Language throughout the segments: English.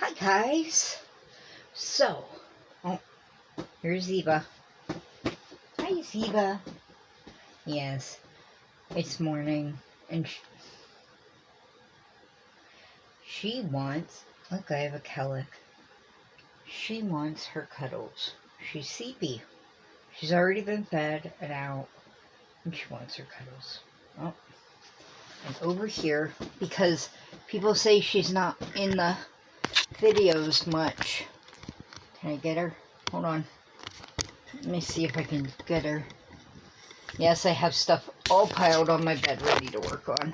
Hi guys. So, oh, here's Eva. Hi Eva. Yes, it's morning and she wants, look, I have a calic. She wants her cuddles. She's sleepy. She's already been fed and out and she wants her cuddles. Oh, and over here, because people say she's not in the videos much. Can I get her? Hold on. Let me see if I can get her. Yes, I have stuff all piled on my bed ready to work on.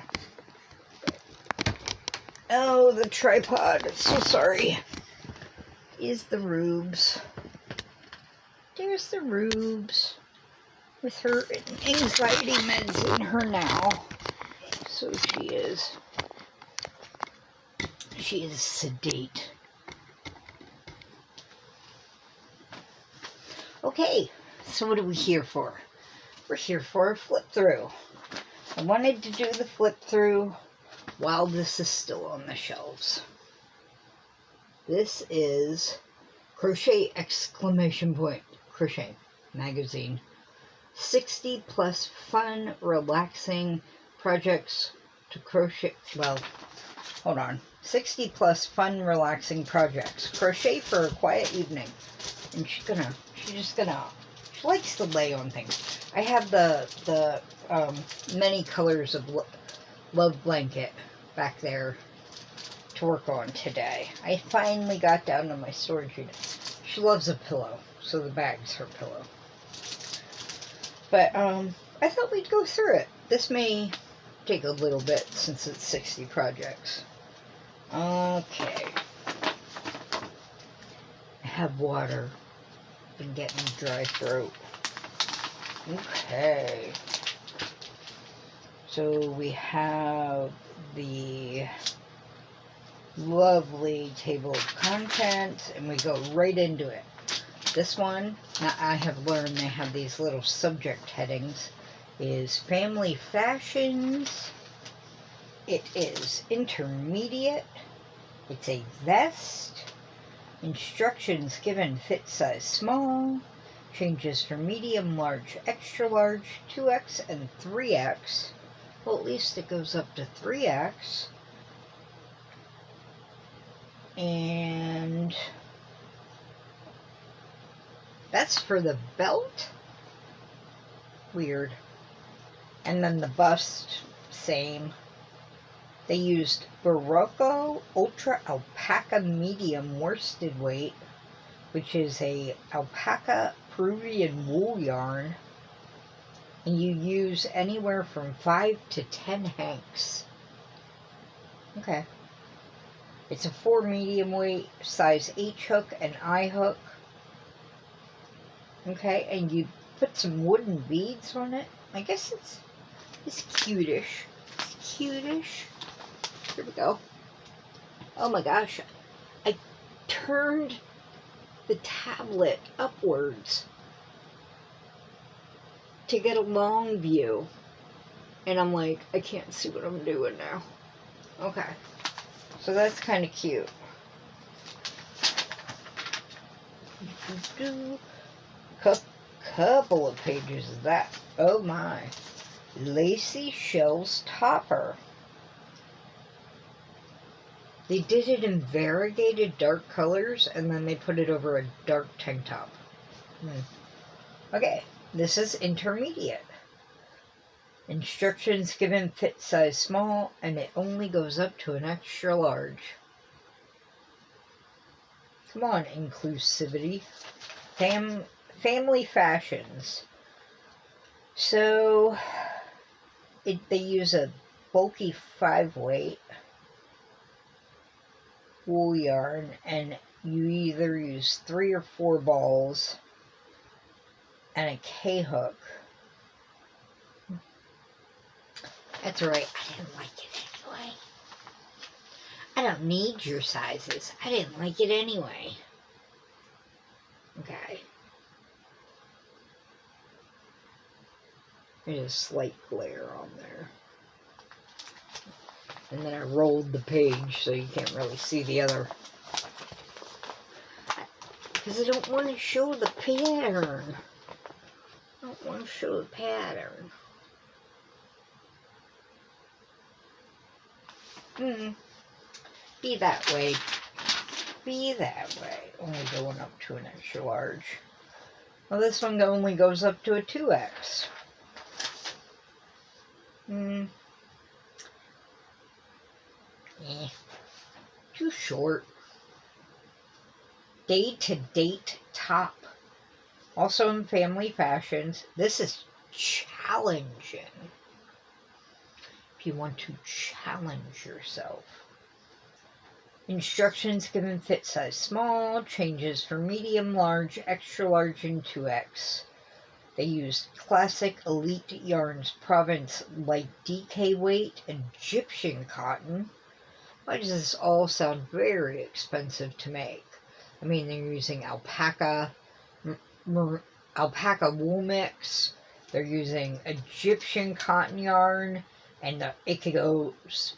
Oh, the tripod. So sorry. Is the Rubes. There's the Rubes. With her anxiety meds in her now. So she is sedate. Okay, so what are we here for? We're here for a flip through. I wanted to do the flip through while this is still on the shelves. This is Crochet exclamation point Crochet magazine. 60 plus fun, relaxing projects to crochet. Well, hold on. 60 plus fun, relaxing projects. Crochet for a quiet evening. And she likes to lay on things. I have the many colors of love blanket back there to work on today. I finally got down to my storage unit. She loves a pillow, so the bag's her pillow. But I thought we'd go through it. This may take a little bit since it's 60 projects. Okay. I have water. Been getting a dry throat. Okay. So we have the lovely table of contents, and we go right into it. This one, I have learned they have these little subject headings, is family fashions. It is intermediate. It's a vest. Instructions given, fit size small. Changes for medium, large, extra large, 2X and 3X. Well, at least it goes up to 3X. And that's for the belt. Weird. And then the bust, same. They used Barocco Ultra Alpaca Medium Worsted Weight, which is a alpaca Peruvian wool yarn. And you use anywhere from 5 to 10 hanks. Okay. It's a 4 medium weight, size H hook and I hook. Okay, and you put some wooden beads on it. I guess it's cutish. It's cutish. Here we go. Oh my gosh. I turned the tablet upwards to get a long view. And I'm like, I can't see what I'm doing now. Okay. So that's kind of cute. Couple of pages of that. Oh my. Lacy Shells Topper. They did it in variegated dark colors, and then they put it over a dark tank top. Okay, this is intermediate. Instructions given, fit size small, and it only goes up to an extra large. Come on, inclusivity. Family fashions. So, they use a bulky 5-weight wool yarn, and you either use 3 or 4 balls and a K-hook. That's right, I didn't like it anyway. I don't need your sizes. I didn't like it anyway. Okay. There's a slight glare on there. And then I rolled the page so you can't really see the other Because I don't want to show the pattern. I don't want to show the pattern. Be that way. Be that way. Only going up to an extra large. Well, this one only goes up to a 2X. Too short. Day-to-date top. Also in family fashions. This is challenging. If you want to challenge yourself. Instructions given fit size small. Changes for medium, large, extra large, and 2X. They used classic elite yarns, province light DK weight, Egyptian cotton. Why does this all sound very expensive to make? I mean, they're using alpaca wool mix. They're using Egyptian cotton yarn, and it could go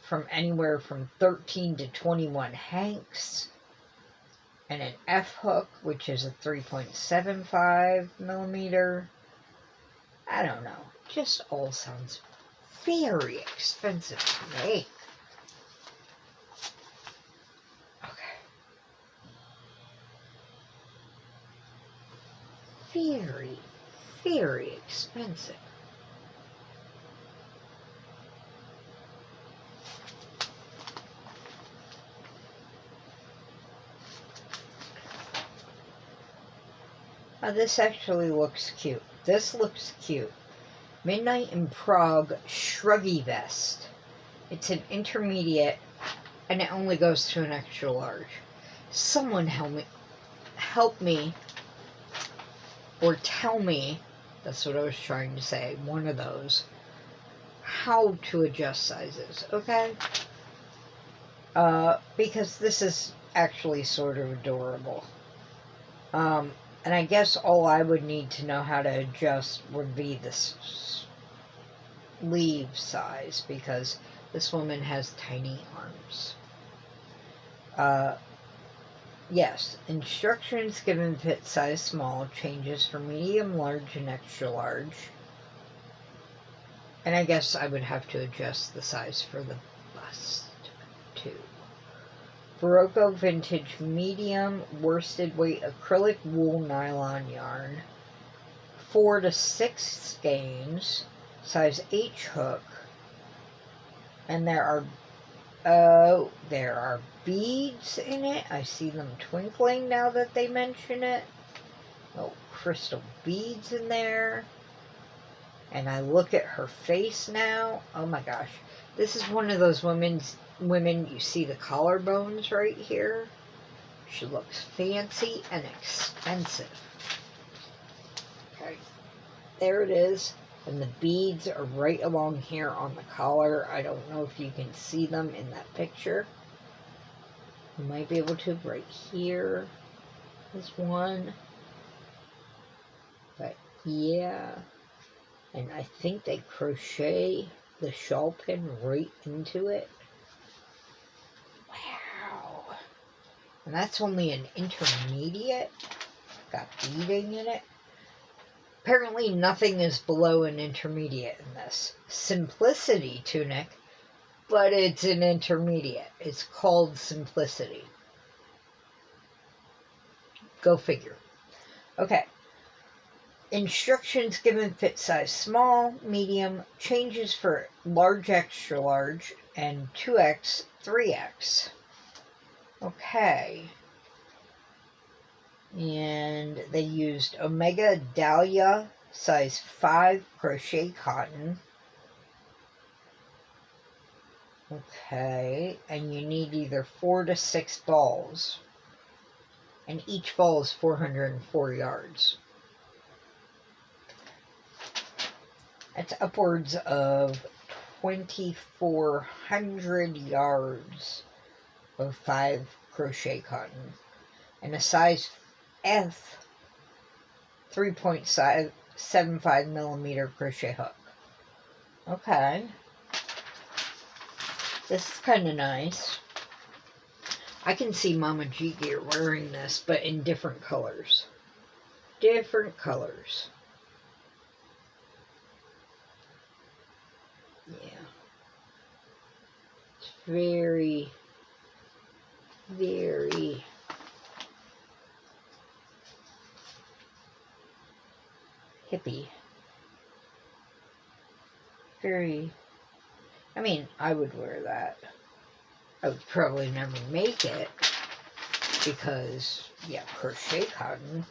from anywhere from 13 to 21 hanks. And an F hook, which is a 3.75 millimeter. I don't know. It just all sounds very expensive to make. Very, very expensive. Now this actually looks cute. This looks cute. Midnight in Prague Shruggy Vest. It's an intermediate and it only goes to an extra large. Someone help me or tell me, that's what I was trying to say, one of those, how to adjust sizes, okay? Because this is actually sort of adorable. And I guess all I would need to know how to adjust would be the sleeve size, because this woman has tiny arms. Yes, instructions given fit size small, changes for medium, large, and extra large. And I guess I would have to adjust the size for the bust, too. Barocco Vintage Medium, worsted weight acrylic wool nylon yarn. 4 to 6 skeins, size H hook. And there are beads in it. I see them twinkling now that they mention it. Oh, crystal beads in there. And I look at her face now. Oh my gosh. This is one of those women, you see the collarbones right here. She looks fancy and expensive. Okay. There it is. And the beads are right along here on the collar. I don't know if you can see them in that picture. You might be able to right here. There's one. But yeah. And I think they crochet the shawl pin right into it. Wow. And that's only an intermediate. Got beading in it. Apparently nothing is below an intermediate in this. Simplicity tunic, but it's an intermediate. It's called Simplicity. Go figure. Okay. Instructions given fit size small, medium, changes for large, extra large, and 2X, 3X. Okay. And they used Omega Dahlia size 5 crochet cotton. Okay, and you need either 4 to 6 balls. And each ball is 404 yards. That's upwards of 2,400 yards of 5 crochet cotton. And a size F 3.75 millimeter crochet hook. Okay. This is kind of nice. I can see Mama Gigi wearing this, but in different colors. Different colors. Yeah. It's very, very hippie. Very, I mean, I would wear that. I would probably never make it because, yeah, crochet cotton.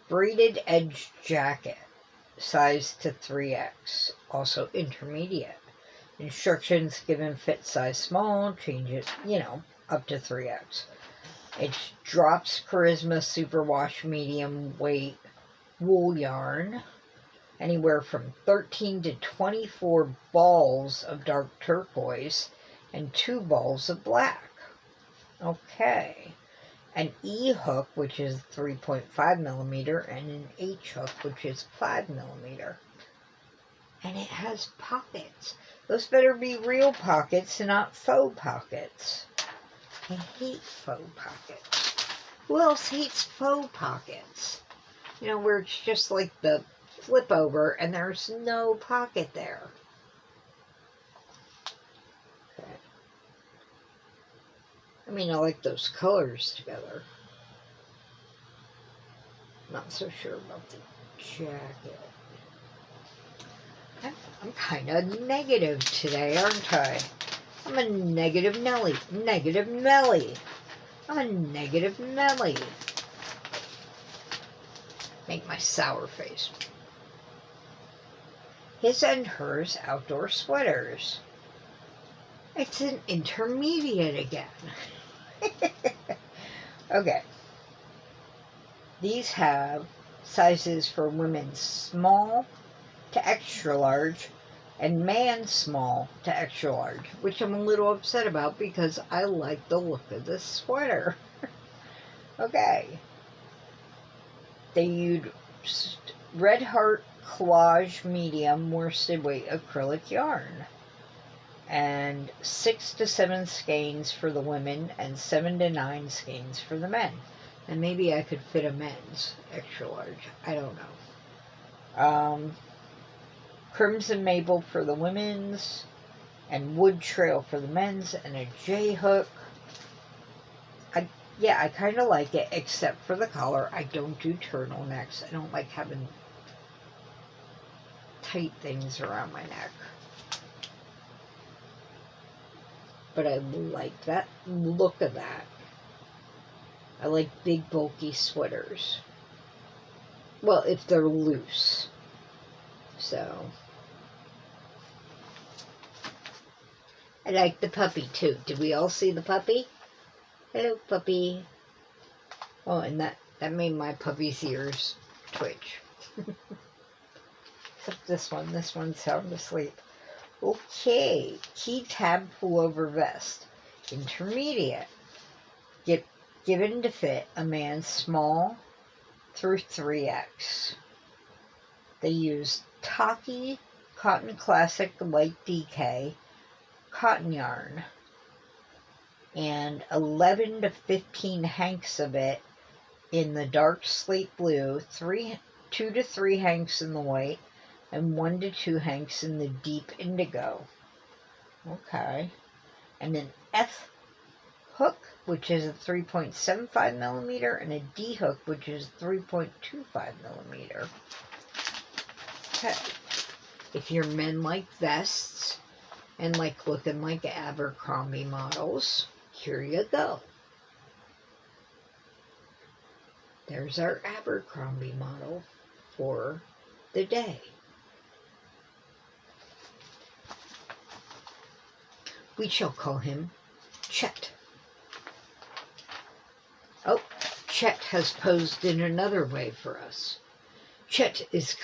Braided edge jacket, size to 3X, also intermediate. Instructions given, fit size small, change it, up to 3X. It's Drops Charisma Superwash medium weight wool yarn. Anywhere from 13 to 24 balls of dark turquoise and 2 balls of black. Okay. An E hook, which is 3.5 millimeter, and an H hook, which is 5 millimeter. And it has pockets. Those better be real pockets and not faux pockets. I hate faux pockets. Who else hates faux pockets? Where it's just like the flip over and there's no pocket there. Okay. I mean, I like those colors together. Not so sure about the jacket. I'm kind of negative today, aren't I? I'm a negative Nelly. Negative Nelly. I'm a negative Nelly. Make my sour face. His and hers outdoor sweaters. It's an intermediate again. Okay. These have sizes for women small to extra large and man small to extra large, which I'm a little upset about because I like the look of this sweater. Okay. They used Red Heart Collage medium worsted weight acrylic yarn. And 6 to 7 skeins for the women and 7 to 9 skeins for the men. And maybe I could fit a men's extra large. I don't know. Crimson Maple for the women's and Wood Trail for the men's and a J hook. I kind of like it, except for the collar. I don't do turtlenecks. I don't like having tight things around my neck. But I like that look of that. I like big, bulky sweaters. Well, if they're loose. So. I like the puppy, too. Did we all see the puppy? Hello, puppy. Oh, and that made my puppy's ears twitch. Except this one. This one's sound asleep. Okay. Key tab pullover vest. Intermediate. Given to fit a man small through 3X. They use Taki Cotton Classic Light DK cotton yarn. And 11 to 15 hanks of it in the dark slate blue, 2 to 3 hanks in the white, and 1 to 2 hanks in the deep indigo. Okay. And an F hook, which is a 3.75 millimeter, and a D hook, which is 3.25 millimeter. Okay. If your men like vests and like looking like Abercrombie models, here you go. There's our Abercrombie model for the day. We shall call him Chet. Oh, Chet has posed in another way for us. Chet is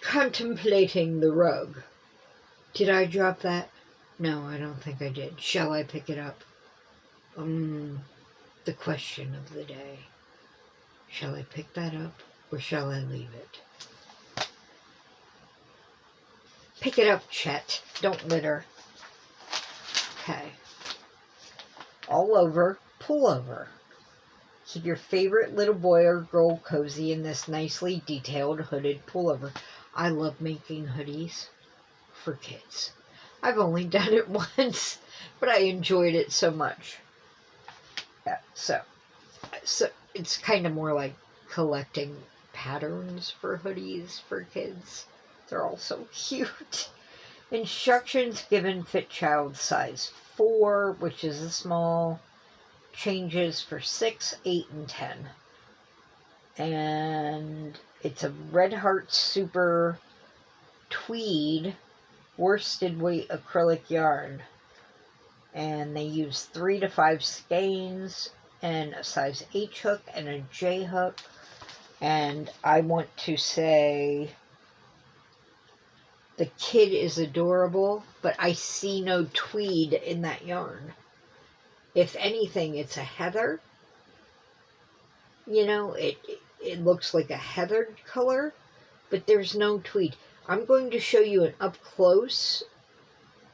contemplating the rug. Did I drop that? No, I don't think I did. Shall I pick it up? The question of the day. Shall I pick that up or shall I leave it? Pick it up, Chet. Don't litter. Okay. all over pullover. Keep your favorite little boy or girl cozy in this nicely detailed hooded pullover. I love making hoodies for kids. I've only done it once, but I enjoyed it so much. Yeah, so it's kind of more like collecting patterns for hoodies for kids. They're all so cute. Instructions given fit child size 4, which is a small. Changes for 6, 8, and 10. And it's a Red Heart Super Tweed worsted weight acrylic yarn. And they use 3 to 5 skeins and a size H hook and a J hook. And I want to say the kid is adorable, but I see no tweed in that yarn. If anything, it's a heather. You know, it looks like a heathered color, but there's no tweed. I'm going to show you an up close.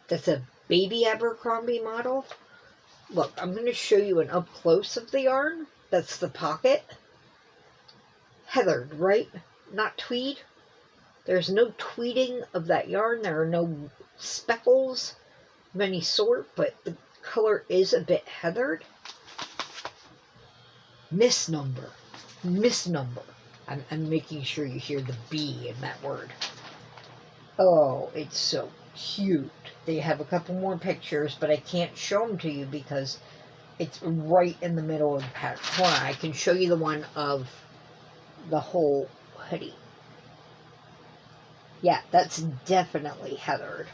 That's a baby Abercrombie model. Look, I'm going to show you an up close of the yarn. That's the pocket. Heathered, right? Not tweed. There's no tweeding of that yarn. There are no speckles of any sort, but the color is a bit heathered. Misnumber. I'm making sure you hear the B in that word. Oh, it's so cute. They have a couple more pictures, but I can't show them to you because it's right in the middle of the pattern. Hold on, I can show you the one of the whole hoodie. Yeah, that's definitely heathered.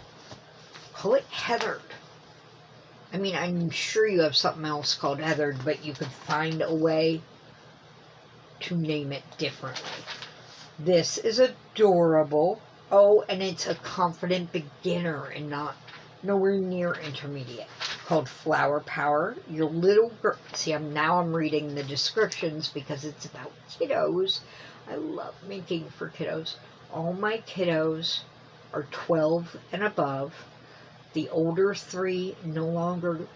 Call it heathered. I mean, I'm sure you have something else called heathered, but you could find a way to name it differently. This is adorable. Oh, and it's a confident beginner and nowhere near intermediate. Called Flower Power. Your little girl. See, I'm reading the descriptions because it's about kiddos. I love making for kiddos. All my kiddos are 12 and above. The older 3 no longer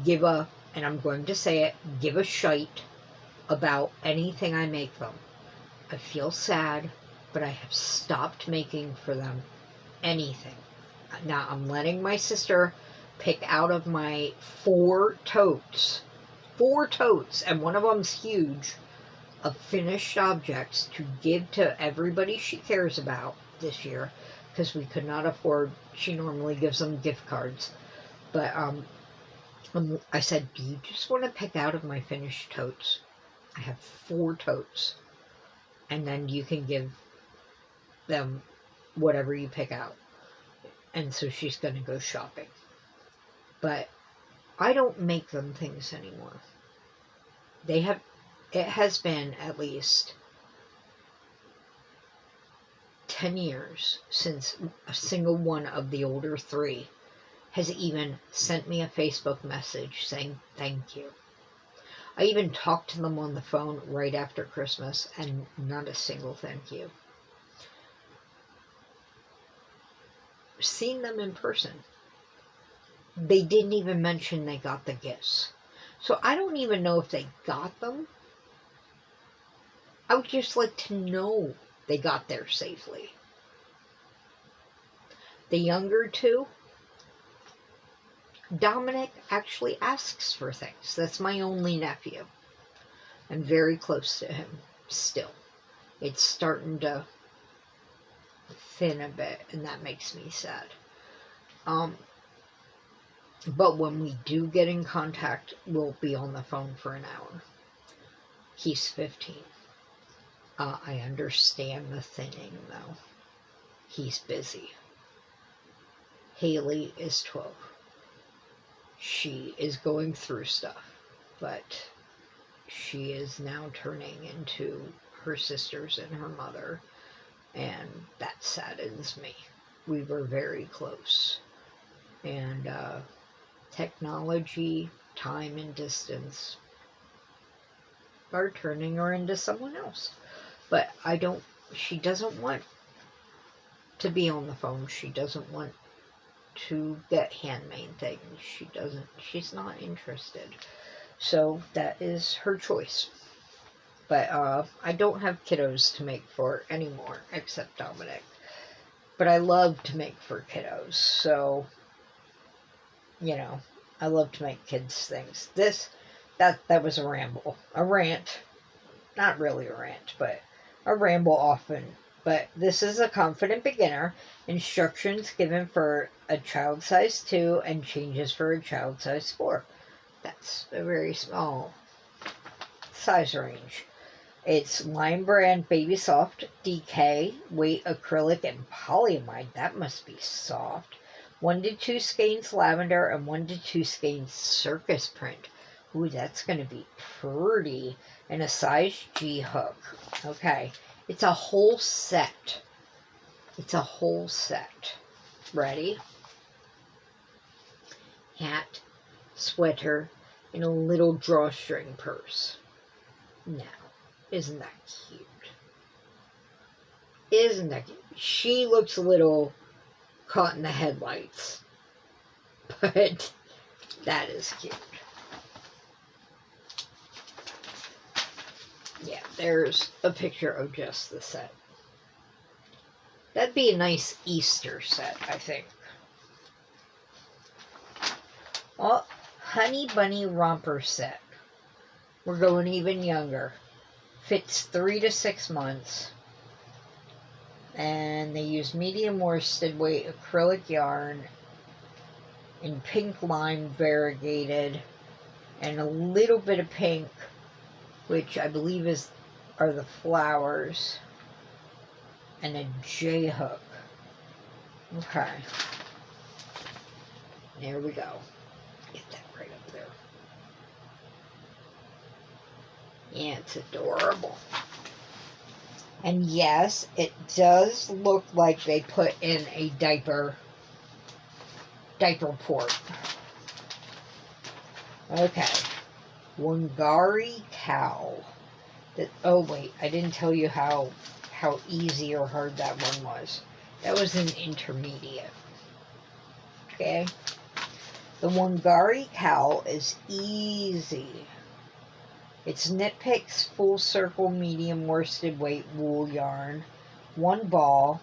give a, and I'm going to say it, give a shite about anything I make them. I feel sad, but I have stopped making for them anything. Now I'm letting my sister pick out of my 4 totes, and one of them's huge, of finished objects to give to everybody she cares about this year, because we could not afford, she normally gives them gift cards. But I said, do you just want to pick out of my finished totes? I have 4 totes. And then you can give them whatever you pick out. And so she's going to go shopping. But I don't make them things anymore. It has been at least 10 years since a single one of the older 3 has even sent me a Facebook message saying thank you. I even talked to them on the phone right after Christmas, and not a single thank you. Seeing them in person, they didn't even mention they got the gifts. So I don't even know if they got them. I would just like to know they got there safely. The younger 2, Dominic actually asks for things. That's my only nephew. I'm very close to him still. It's starting to thin a bit, and that makes me sad. But when we do get in contact, we'll be on the phone for an hour. He's 15. I understand the thinning, though. He's busy. Haley is 12. She is going through stuff, but she is now turning into her sisters and her mother, and that saddens me. We were very close, and technology, time, and distance are turning her into someone else. But she doesn't want to be on the phone. She doesn't want to get handmade things. She's not interested. So that is her choice. But I don't have kiddos to make for anymore, except Dominic. But I love to make for kiddos. So, you know, I love to make kids things. That was a ramble. A rant. Not really a rant, but a ramble often. But this is a confident beginner. Instructions given for a child size 2 and changes for a child size 4. That's a very small size range. It's Line Brand Baby Soft, DK, weight acrylic and polyamide. That must be soft. 1 to 2 skeins lavender and 1 to 2 skeins circus print. Ooh, that's going to be pretty. And a size G hook. Okay. It's a whole set. It's a whole set. Ready? Hat, sweater, and a little drawstring purse. Now, isn't that cute? Isn't that cute? She looks a little caught in the headlights. But that is cute. Yeah, there's a picture of just the set. That'd be a nice Easter set, I think. Oh, Honey Bunny Romper set. We're going even younger. Fits 3 to 6 months. And they use medium worsted weight acrylic yarn in pink lime variegated and a little bit of pink, which I believe are the flowers, and a J hook. Okay. There we go. Get that right up there. Yeah, it's adorable. And yes, it does look like they put in a diaper port. Okay. Wangari cow. Oh wait, I didn't tell you how easy or hard that one was. That was an intermediate. Okay. The Wangari cow is easy. It's Knit Picks full circle medium worsted weight wool yarn, 1 ball,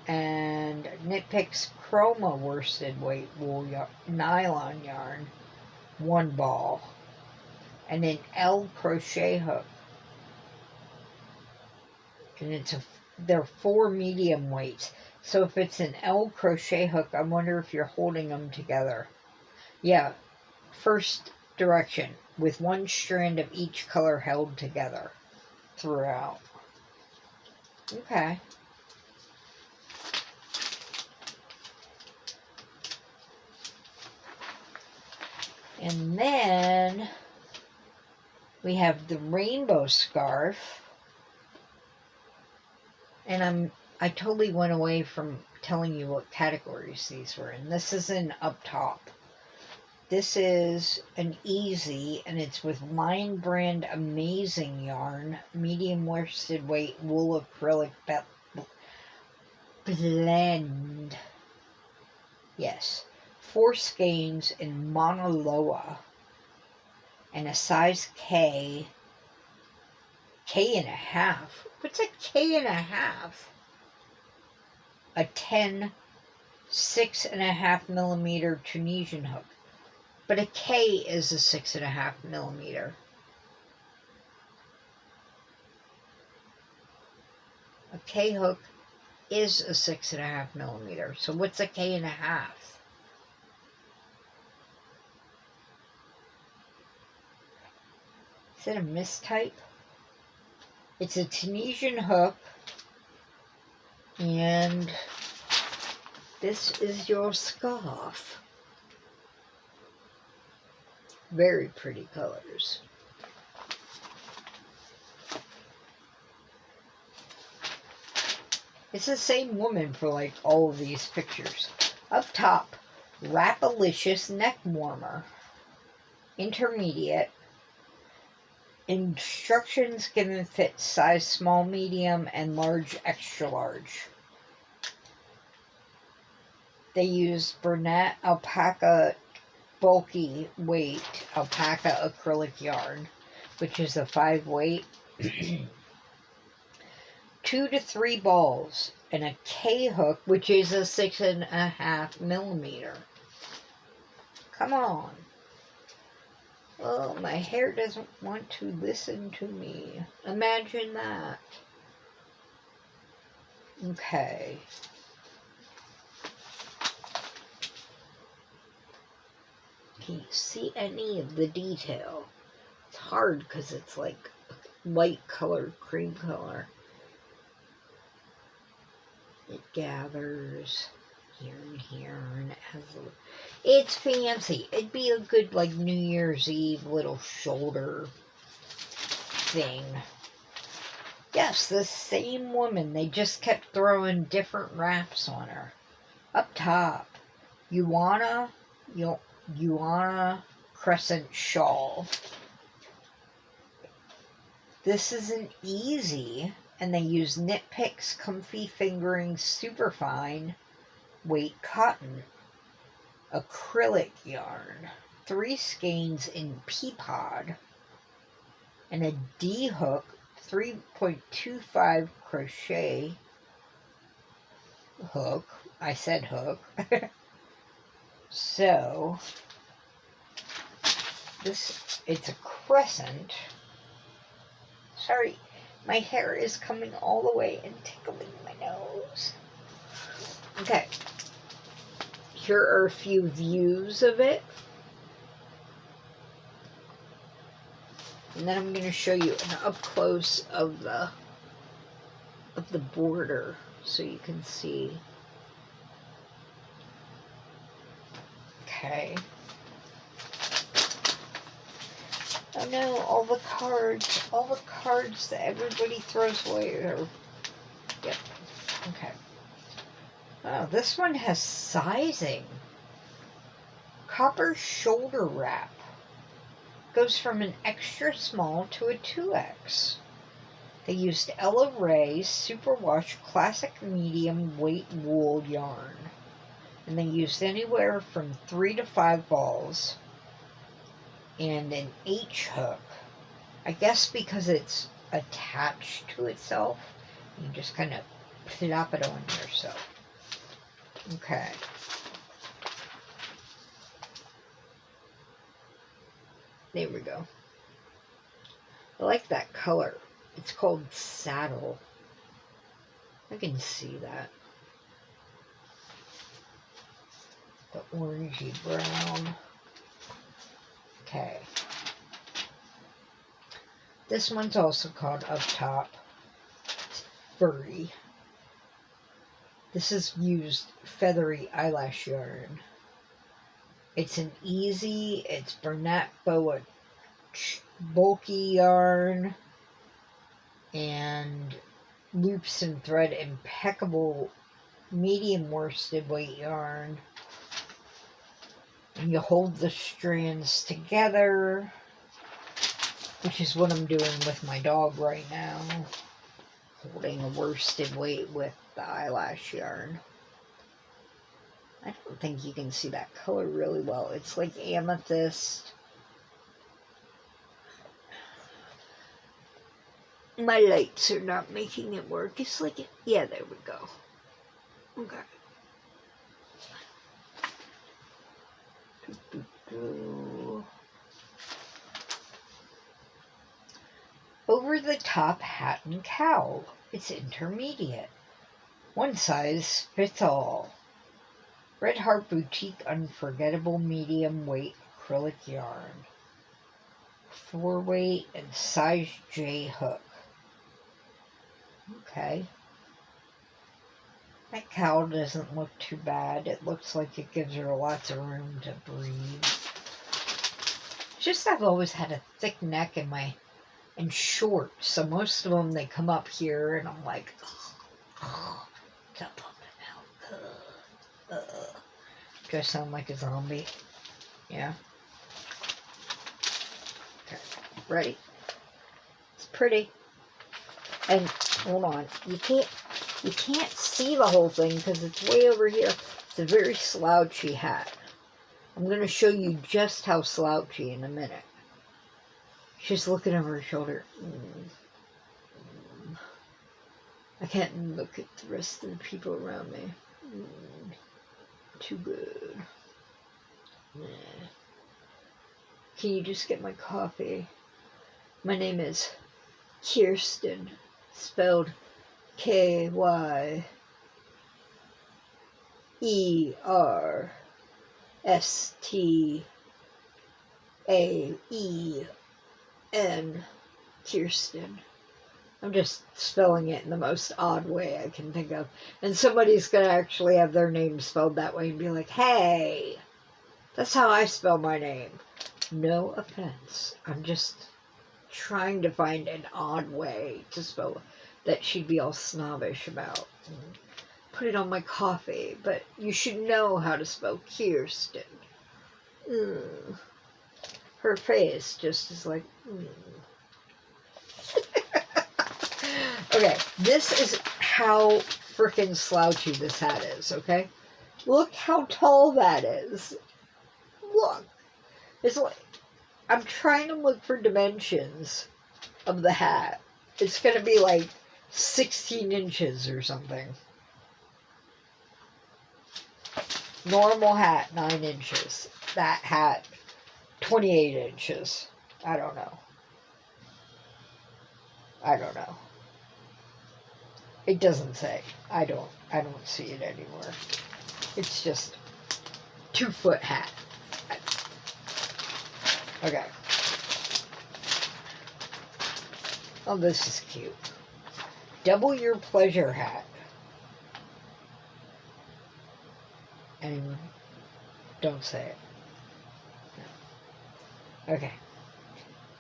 and Knit Picks chroma worsted weight wool nylon yarn, 1 ball, and an L crochet hook. And they're 4 medium weights. So if it's an L crochet hook, I wonder if you're holding them together. Yeah, first direction, with 1 strand of each color held together throughout. Okay. And then we have the rainbow scarf. And I totally went away from telling you what categories these were in. This is in up top. This is an easy, and it's with Line Brand Amazing yarn, medium worsted weight wool acrylic blend. Yes. 4 skeins in Monoloa. And a size K. K and a half. What's a K and a half? A 10 6.5 millimeter Tunisian hook. But a K is a 6.5 millimeter. A K hook is a 6.5 millimeter. So what's a K and a half? Is it a mistype? It's a Tunisian hook. And this is your scarf. Very pretty colors. It's the same woman for like all of these pictures. Up top, Wrapalicious neck warmer. Intermediate. Instructions given fit size small, medium, and large, extra large. They used Bernat alpaca bulky weight alpaca acrylic yarn, which is a 5 weight, 2 to 3 balls, and a K hook, which is a 6.5 millimeter. Come on. Oh, my hair doesn't want to listen to me. Imagine that. Okay. Can you see any of the detail? It's hard because it's like light color, cream color. It gathers here and here and has a... It's fancy. It'd be a good like New Year's Eve little shoulder thing. Yes, the same woman. They just kept throwing different wraps on her. Up top, Yuana crescent shawl. This isn't easy, and they use Knit Picks comfy fingering superfine weight cotton acrylic yarn, 3 skeins in pea pod, and a D hook 3.25 crochet hook. I said hook. So it's a crescent. Sorry, my hair is coming all the way and tickling my nose. Okay, here are a few views of it. And then I'm going to show you an up close of the border so you can see. Okay. Oh no, all the cards that everybody throws away are... Yep. Okay. Oh, this one has sizing. Copper shoulder wrap. Goes from an extra small to a 2X. They used Ella Ray Superwash Classic Medium Weight Wool yarn. And they used anywhere from 3 to 5 balls. And an H hook. I guess because it's attached to itself, you just kind of plop it on yourself. Okay. There we go. I like that color. It's called Saddle. I can see that. The orangey brown. Okay. This one's also called Up Top. It's furry. This is used feathery eyelash yarn. It's it's Bernat Boa bulky yarn and loops and thread impeccable medium worsted weight yarn. And you hold the strands together, which is what I'm doing with my dog right now. Holding a worsted weight with the eyelash yarn. I don't think you can see that color really well. It's like amethyst. My lights are not making it work. It's like, yeah, there we go. Okay. Over the top hat and cowl. It's intermediate. One size fits all. Red Heart Boutique Unforgettable Medium Weight Acrylic Yarn. 4 weight and size J hook. Okay. That cowl doesn't look too bad. It looks like it gives her lots of room to breathe. It's just I've always had a thick neck and short, so most of them they come up here and I'm like, stop pumping out. Do I sound like a zombie? Yeah. Okay, ready? It's pretty. And hold on, you can't see the whole thing because it's way over here. It's a very slouchy hat. I'm going to show you just how slouchy in a minute. She's looking over her shoulder. I can't look at the rest of the people around me. Too good. Can you just get my coffee? My name is Kirsten, spelled Kyerstaen. Kirsten. I'm just spelling it in the most odd way I can think of. And somebody's going to actually have their name spelled that way and be like, hey, that's how I spell my name. No offense. I'm just trying to find an odd way to spell that she'd be all snobbish about. Put it on my coffee, but you should know how to spell Kirsten. Her face just is like, Okay, this is how freaking slouchy this hat is, okay? Look how tall that is. Look. It's like, I'm trying to look for dimensions of the hat. It's going to be like 16 inches or something. Normal hat, 9 inches. That hat, 28 inches. I don't know. It doesn't say. I don't see it anymore. It's just 2-foot hat. Okay. Oh, this is cute. Double your pleasure hat. Anyone? Don't say it. No. Okay.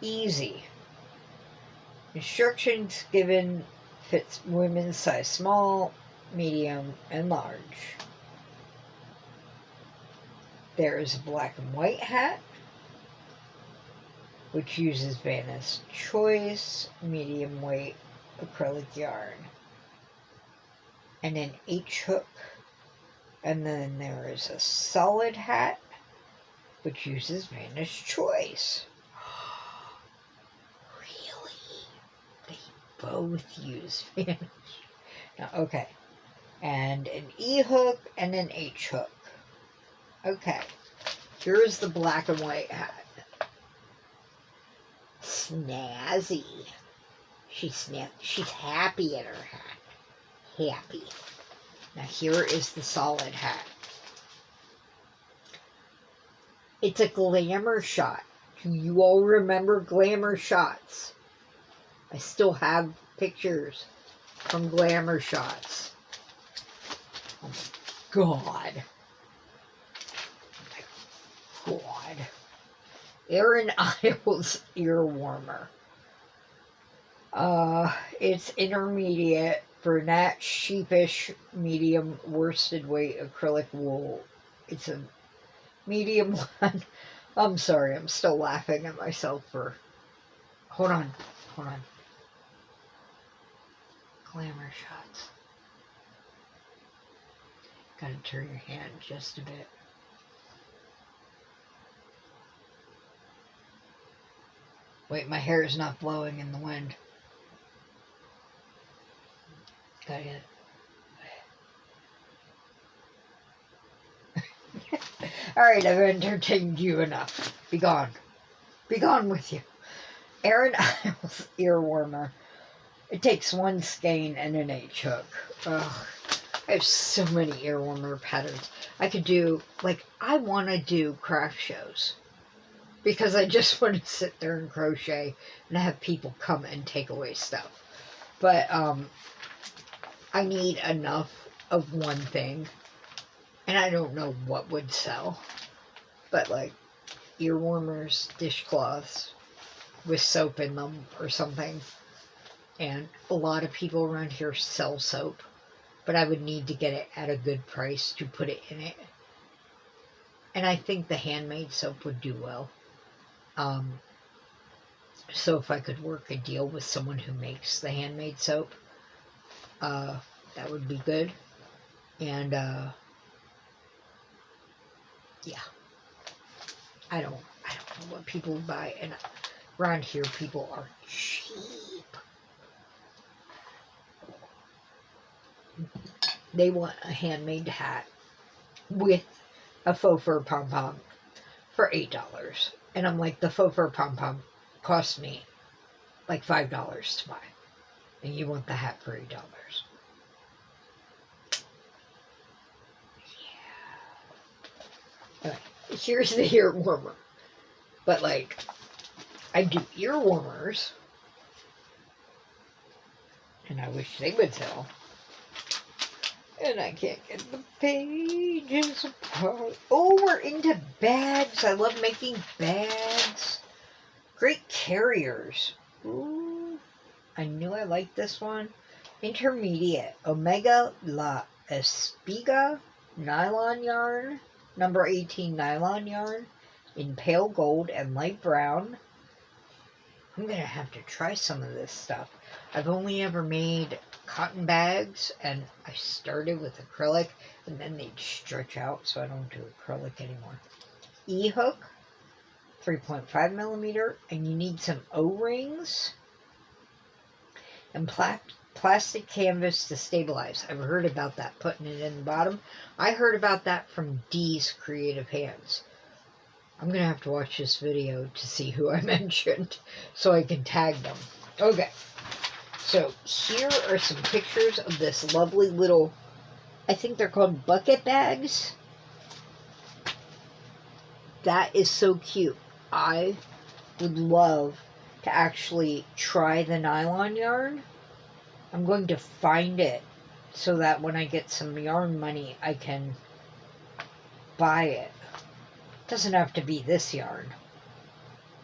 Easy. Instructions given. Fits women's size small, medium, and large. There is a black and white hat, which uses Vanna's Choice medium weight acrylic yarn. And an H-hook. And then there is a solid hat, which uses Vanna's Choice. Both use Vanna. Now, okay. And an E-hook and an H-hook. Okay. Here's the black and white hat. Snazzy. She's happy in her hat. Happy. Now here is the solid hat. It's a glamour shot. Do you all remember glamour shots? I still have pictures from glamour shots. Oh my God. Oh my God. Erin Isles ear warmer. It's intermediate brunette sheepish medium worsted weight acrylic wool. It's a medium one. I'm sorry, I'm still laughing at myself for... Hold on. Glamour shots. Gotta turn your hand just a bit. Wait, my hair is not blowing in the wind. Gotta get it. Alright, I've entertained you enough. Be gone. Be gone with you. Erin Isles ear warmer. It takes one skein and an H-hook. Ugh. I have so many ear warmer patterns. I could do, like, I want to do craft shows. Because I just want to sit there and crochet and have people come and take away stuff. But, I need enough of one thing. And I don't know what would sell. But, like, ear warmers, dishcloths with soap in them or something. And a lot of people around here sell soap. But I would need to get it at a good price to put it in it. And I think the handmade soap would do well. So if I could work a deal with someone who makes the handmade soap, that would be good. And yeah. I don't know what people buy, and around here people are cheap. They want a handmade hat with a faux fur pom-pom for $8. And I'm like, the faux fur pom-pom cost me like $5 to buy. And you want the hat for $8. Yeah. Anyway, here's the ear warmer. But like, I do ear warmers. And I wish they would sell. And I can't get the pages apart. Oh, we're into bags. I love making bags. Great carriers. Ooh, I knew I liked this one. Intermediate. Omega La Espiga nylon yarn. Number 18 nylon yarn. In pale gold and light brown. I'm going to have to try some of this stuff. I've only ever made cotton bags, and I started with acrylic, and then they'd stretch out, so I don't do acrylic anymore. E-hook, 3.5 millimeter, and you need some O-rings and plastic canvas to stabilize. I've heard about that, putting it in the bottom. I heard about that from Dee's Creative Hands. I'm going to have to watch this video to see who I mentioned so I can tag them. Okay, so here are some pictures of this lovely little, I think they're called bucket bags. That is so cute. I would love to actually try the nylon yarn. I'm going to find it so that when I get some yarn money, I can buy it. Doesn't have to be this yarn,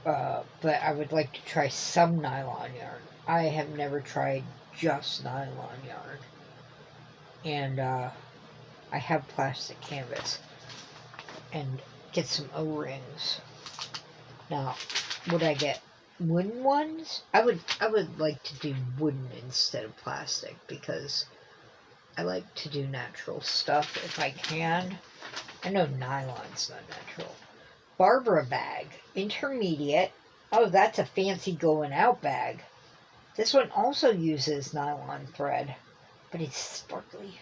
but I would like to try some nylon yarn. I have never tried just nylon yarn, and I have plastic canvas, and get some O-rings. Now, would I get wooden ones? I would like to do wooden instead of plastic, because I like to do natural stuff if I can. I know nylon's not natural. Barbara bag, intermediate. Oh, that's a fancy going out bag. This one also uses nylon thread, but it's sparkly.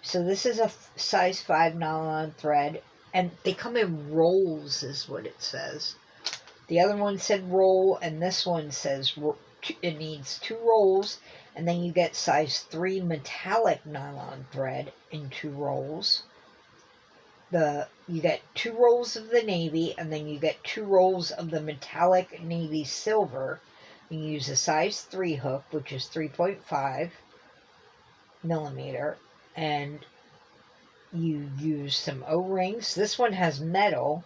So this is a size 5 nylon thread, and they come in rolls is what it says. The other one said roll, and this one says it needs 2 rolls, and then you get size 3 metallic nylon thread in 2 rolls. You get 2 rolls of the navy, and then you get 2 rolls of the metallic navy silver. You use a size 3 hook, which is 3.5 millimeter, and you use some O-rings. This one has metal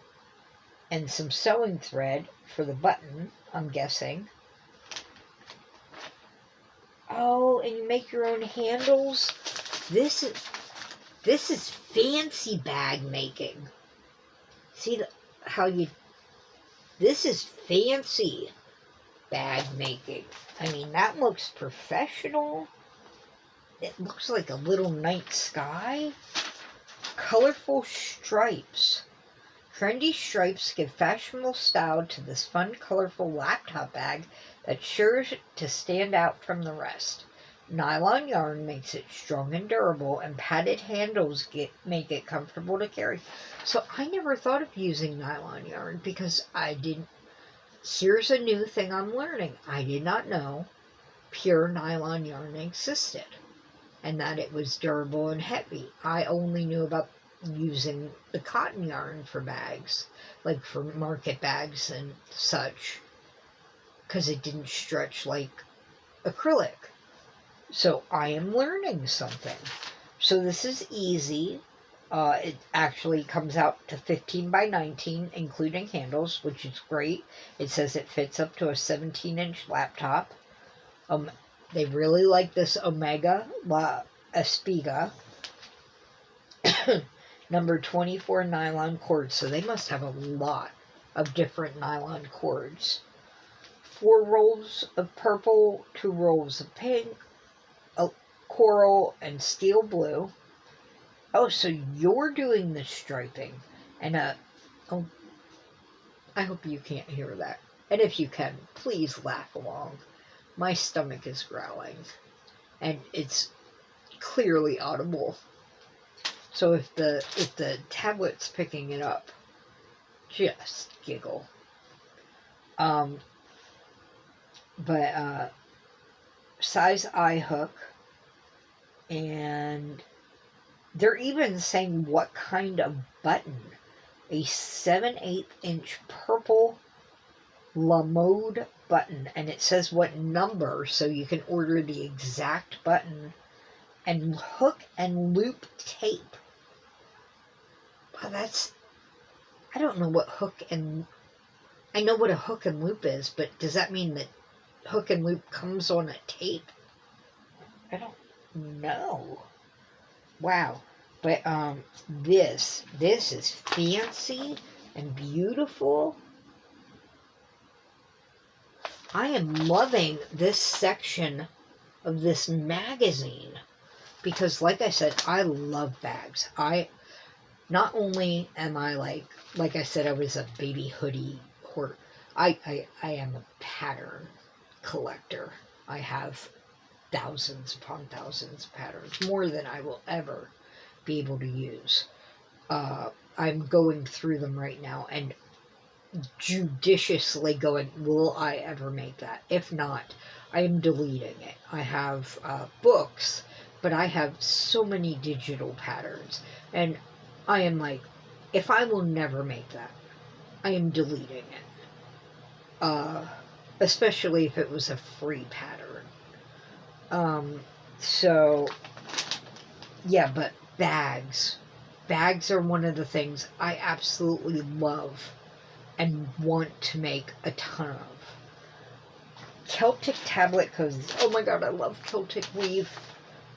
and some sewing thread for the button, I'm guessing. Oh, and you make your own handles. This is fancy bag making. See how you... This is fancy bag making. I mean, that looks professional. It looks like a little night sky. Colorful stripes. Trendy stripes give fashionable style to this fun, colorful laptop bag that's sure to stand out from the rest. Nylon yarn makes it strong and durable, and padded handles make it comfortable to carry. So I never thought of using nylon yarn because I didn't. Here's a new thing I'm learning. I did not know pure nylon yarn existed and that it was durable and heavy. I only knew about using the cotton yarn for bags, like for market bags and such, because it didn't stretch like acrylic. So I am learning something. So this is easy. It actually comes out to 15 by 19, including handles, which is great. It says it fits up to a 17-inch laptop. They really like this Omega La Espiga number 24 nylon cord. So they must have a lot of different nylon cords. 4 rolls of purple, 2 rolls of pink, coral, and steel blue. Oh, so you're doing the striping And oh, I hope you can't hear that. And if you can, please laugh along. My stomach is growling, and it's clearly audible. So if the tablet's picking it up, just giggle. But size eye hook, and they're even saying what kind of button. A 7/8 inch purple La Mode button, and it says what number, so you can order the exact button, and hook and loop tape. Wow, I don't know what I know what a hook and loop is, but does that mean that hook and loop comes on a tape? I don't know. Wow. But this is fancy and beautiful. I am loving this section of this magazine because, like I said, I love bags. Not only am I like I said, I was a baby hoodie hoarder. I am a pattern collector. I have thousands upon thousands of patterns, more than I will ever be able to use. I'm going through them right now and judiciously going, will I ever make that? If not, I am deleting it. I have books, but I have so many digital patterns, and I am like, if I will never make that, I am deleting it. Especially if it was a free pattern. So, yeah, but bags. Bags are one of the things I absolutely love and want to make a ton of. Celtic tablet cozies. Oh my god, I love Celtic weave.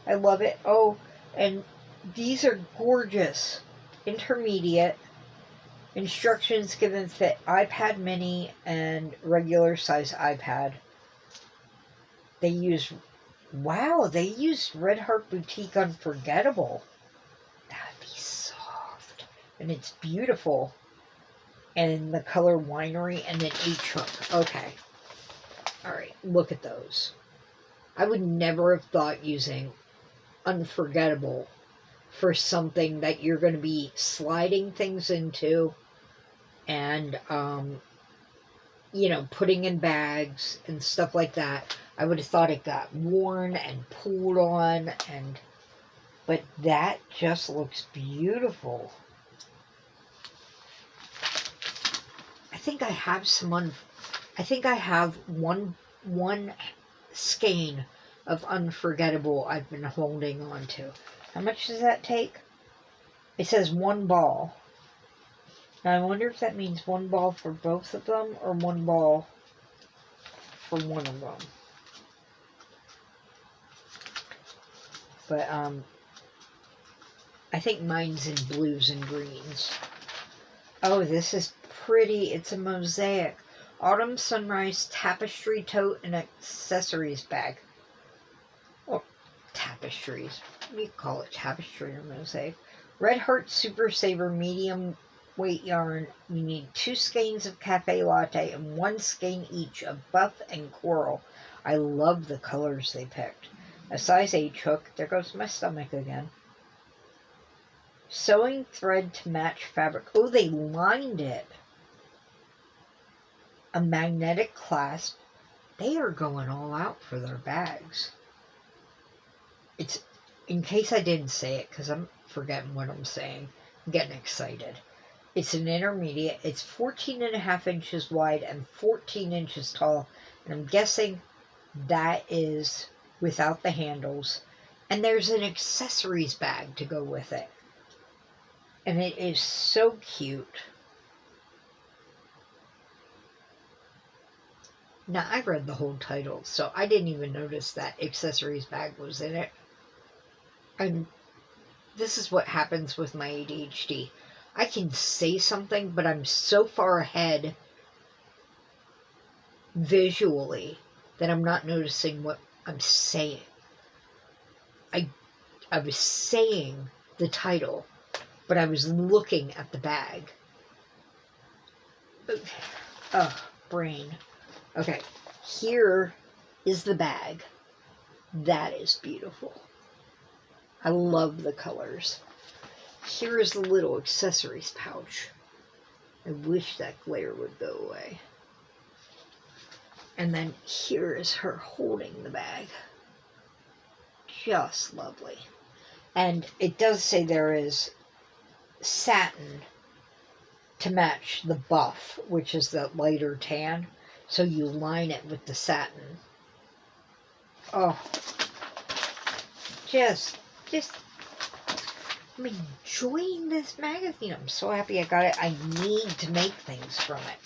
I love it. Oh, and these are gorgeous. Intermediate. Instructions given fit iPad mini and regular size iPad. They use Red Heart Boutique Unforgettable. That'd be soft. And it's beautiful. And the color Winery, and then H-hook. Okay. Alright, look at those. I would never have thought using Unforgettable for something that you're going to be sliding things into and, putting in bags and stuff like that. I would have thought it got worn and pulled on, but that just looks beautiful. I think I have one skein of Unforgettable I've been holding on to. How much does that take? It says 1 ball. Now I wonder if that means 1 ball for both of them or 1 ball for one of them. But I think mine's in blues and greens. Oh, this is pretty. It's a mosaic. Autumn Sunrise Tapestry Tote and Accessories Bag. Or tapestries. We call it tapestry or mosaic. Red Heart Super Saver Medium Weight Yarn. You need 2 skeins of Cafe Latte and 1 skein each of Buff and Coral. I love the colors they picked. A size H hook. There goes my stomach again. Sewing thread to match fabric. Oh, they lined it. A magnetic clasp. They are going all out for their bags. It's, in case I didn't say it, because I'm forgetting what I'm saying. I'm getting excited. It's an intermediate. It's 14.5 inches wide and 14 inches tall. And I'm guessing that is without the handles. And there's an accessories bag to go with it. And it is so cute. Now, I read the whole title, so I didn't even notice that accessories bag was in it. And this is what happens with my ADHD. I can say something, but I'm so far ahead visually that I'm not noticing what I'm saying. I was saying the title, but I was looking at the bag. Oh, brain. Okay, here is the bag. That is beautiful. I love the colors. Here is the little accessories pouch. I wish that glare would go away. And then here is her holding the bag. Just lovely. And it does say there is satin to match the buff, which is the lighter tan. So you line it with the satin. Oh, I'm enjoying this magazine. I'm so happy I got it. I need to make things from it.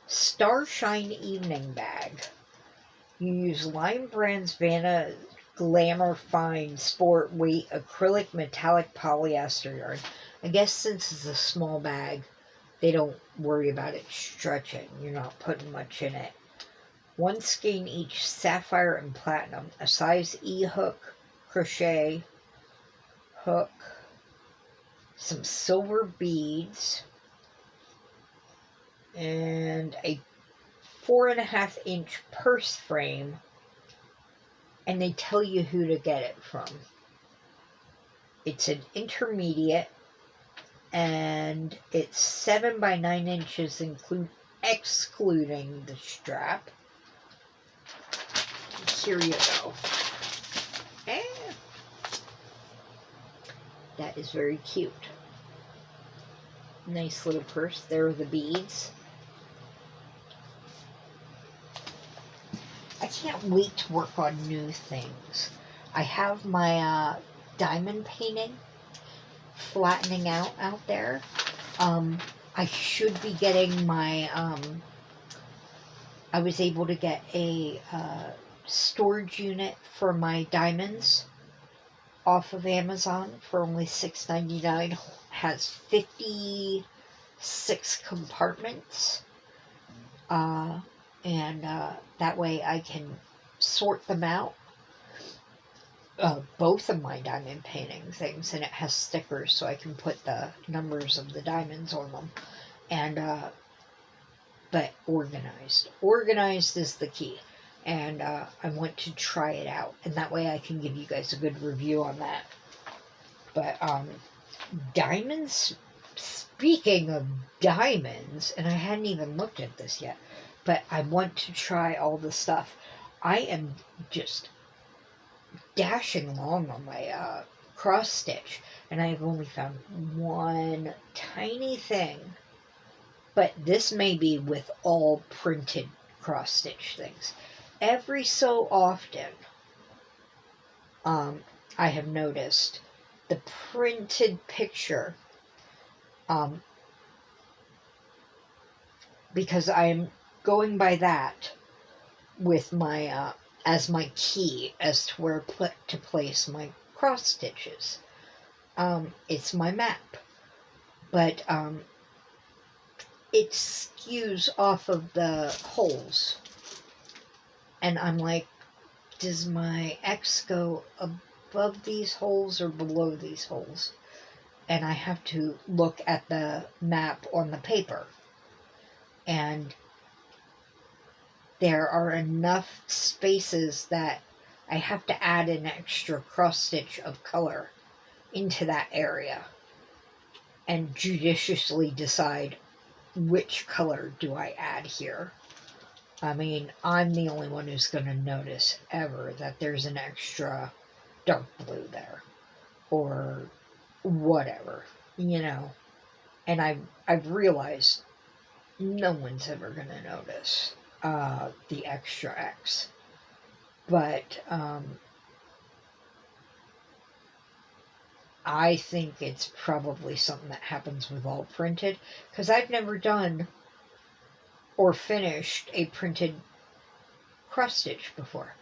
Starshine Evening Bag. You use Lime Brand's Vanna Glamour Fine Sport Weight Acrylic Metallic Polyester Yarn. I guess since it's a small bag, they don't worry about it stretching. You're not putting much in it. 1 skein each sapphire and platinum. A size E hook, crochet hook. Some silver beads. And a 4.5-inch purse frame. And they tell you who to get it from. It's an intermediate. And it's 7 by 9 inches, excluding the strap. Here you go. And that is very cute. Nice little purse. There are the beads. I can't wait to work on new things. I have my diamond painting flattening out there. I should be getting my, I was able to get a storage unit for my diamonds off of Amazon for only $6.99. Has 56 compartments. And that way I can sort them out. Both of my diamond painting things, and it has stickers so I can put the numbers of the diamonds on them. And but organized is the key, and I want to try it out, and that way I can give you guys a good review on that. But diamonds, speaking of diamonds, and I hadn't even looked at this yet, but I want to try all the stuff. I am just dashing along on my cross stitch, and I have only found one tiny thing, but this may be with all printed cross stitch things. Every so often I have noticed the printed picture, because I'm going by that with my as my key as to where to place my cross stitches. It's my map, but it skews off of the holes, and I'm like, does my X go above these holes or below these holes? And I have to look at the map on the paper, and there are enough spaces that I have to add an extra cross stitch of color into that area and judiciously decide which color do I add here. I mean, I'm the only one who's going to notice ever that there's an extra dark blue there or whatever, you know. And I've realized no one's ever going to notice the extra X. But I think it's probably something that happens with all printed, because I've never done or finished a printed cross stitch before.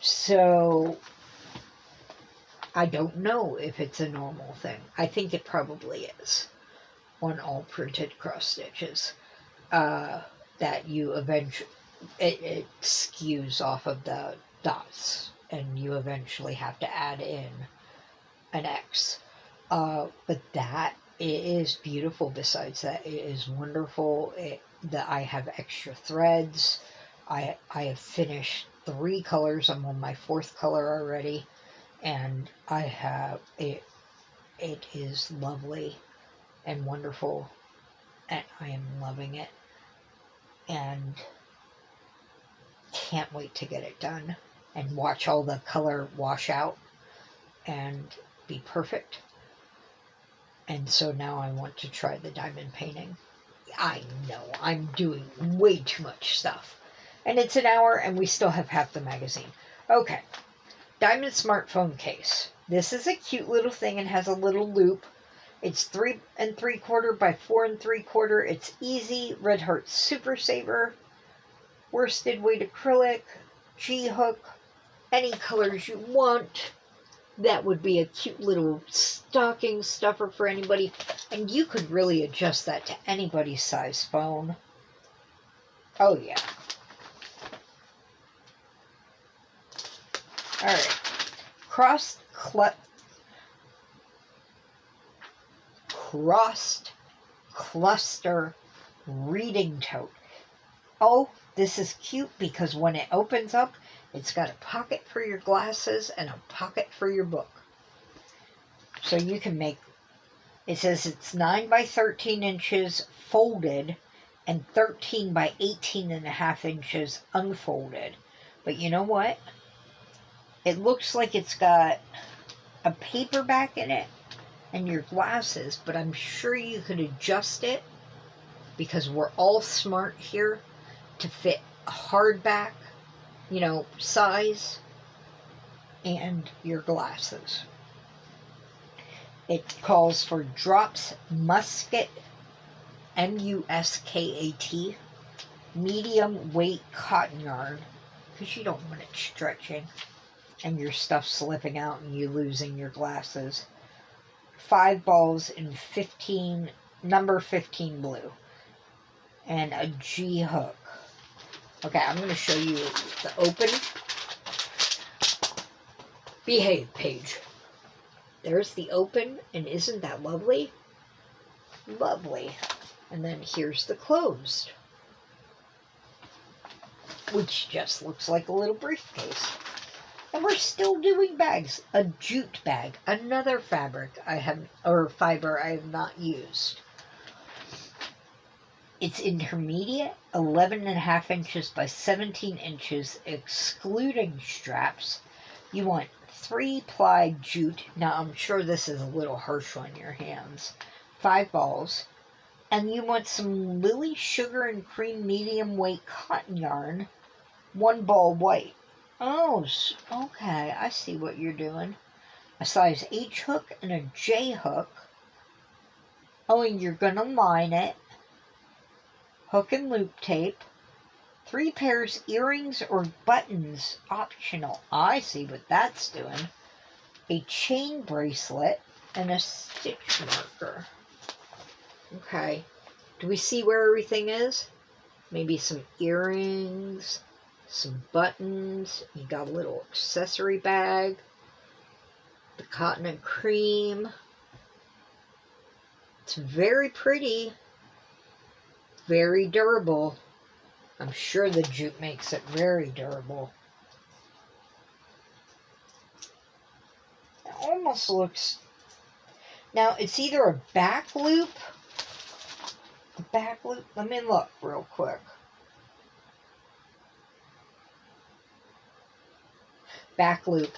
So I don't know if it's a normal thing. I think it probably is on all printed cross stitches, that you eventually, it skews off of the dots, and you eventually have to add in an X. But that it is beautiful. Besides that, it is wonderful that I have extra threads. I have finished 3 colors. I'm on my 4th color already, and I have it. It is lovely and wonderful, and I am loving it, and can't wait to get it done and watch all the color wash out and be perfect. And so now I want to try the diamond painting. I know I'm doing way too much stuff, and it's an hour and we still have half the magazine. Okay, diamond smartphone case. This is a cute little thing and has a little loop. It's 3 3/4 by 4 3/4. It's easy. Red Heart Super Saver. Worsted weight acrylic. G-hook. Any colors you want. That would be a cute little stocking stuffer for anybody. And you could really adjust that to anybody's size phone. Oh, yeah. Alright. Crossed cluster reading tote. Oh, this is cute because when it opens up, it's got a pocket for your glasses and a pocket for your book. So you can make, it says it's 9 by 13 inches folded and 13 by 18.5 inches unfolded. But you know what? It looks like it's got a paperback in it and your glasses, but I'm sure you could adjust it because we're all smart here to fit a hardback, you know, size and your glasses. It calls for Drops Muscat, M-U-S-K-A-T, medium weight cotton yarn, because you don't want it stretching and your stuff slipping out and you losing your glasses. 5 balls in number 15 blue, and a G-hook. Okay, I'm going to show you the open. Behave page. There's the open, and isn't that lovely? Lovely. And then here's the closed, which just looks like a little briefcase. And we're still doing bags. A jute bag, another fabric fiber I have not used. It's intermediate, 11.5 inches by 17 inches, excluding straps. You want 3-ply jute. Now, I'm sure this is a little harsh on your hands. 5 balls. And you want some Lily Sugar and Cream medium weight cotton yarn. 1 ball white. Oh, okay. I see what you're doing. A size H hook and a J hook. Oh, and you're going to line it. Hook and loop tape. 3 pairs earrings or buttons optional. I see what that's doing. A chain bracelet and a stitch marker. Okay. Do we see where everything is? Maybe some earrings, some buttons. You got a little accessory bag. The cotton and cream. It's very pretty. Very durable. I'm sure the jute makes it very durable. It almost looks... Now, it's either a back loop. The back loop. Let me look real quick. Back loop.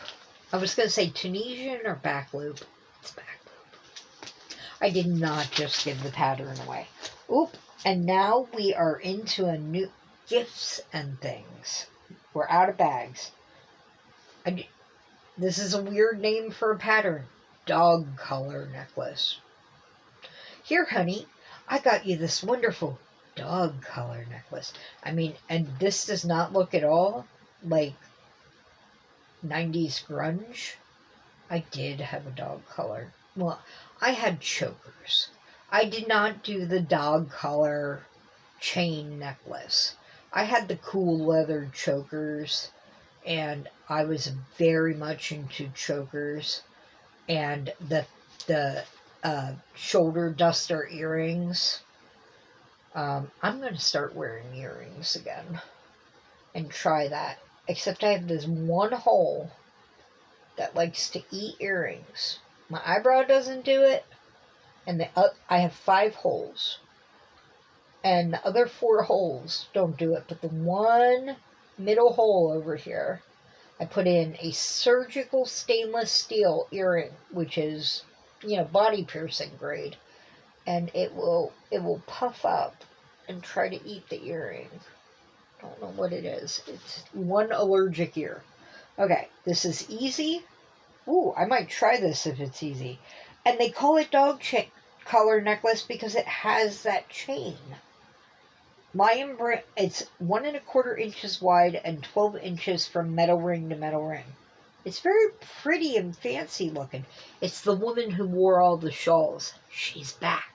I was going to say Tunisian or back loop. It's back loop. I did not just give the pattern away. Oop. And now we are into a new gifts and things. We're out of bags. This is a weird name for a pattern. Dog collar necklace. Here, honey, I got you this wonderful dog collar necklace. I mean, and this does not look at all like 90s grunge. I did have a dog collar. Well, I had chokers. I did not do the dog collar chain necklace. I had the cool leather chokers, and I was very much into chokers, and the shoulder duster earrings. I'm going to start wearing earrings again and try that. Except I have this one hole that likes to eat earrings. My eyebrow doesn't do it, and I have 5 holes. And the other 4 holes don't do it, but the one middle hole over here, I put in a surgical stainless steel earring, which is, body piercing grade, and it will puff up and try to eat the earring. Don't know what it is. It's one allergic ear. Okay, this is easy. Ooh, I might try this if it's easy. And they call it dog collar necklace because it has that chain. It's 1 1/4 inches wide and 12 inches from metal ring to metal ring. It's very pretty and fancy looking. It's the woman who wore all the shawls. She's back.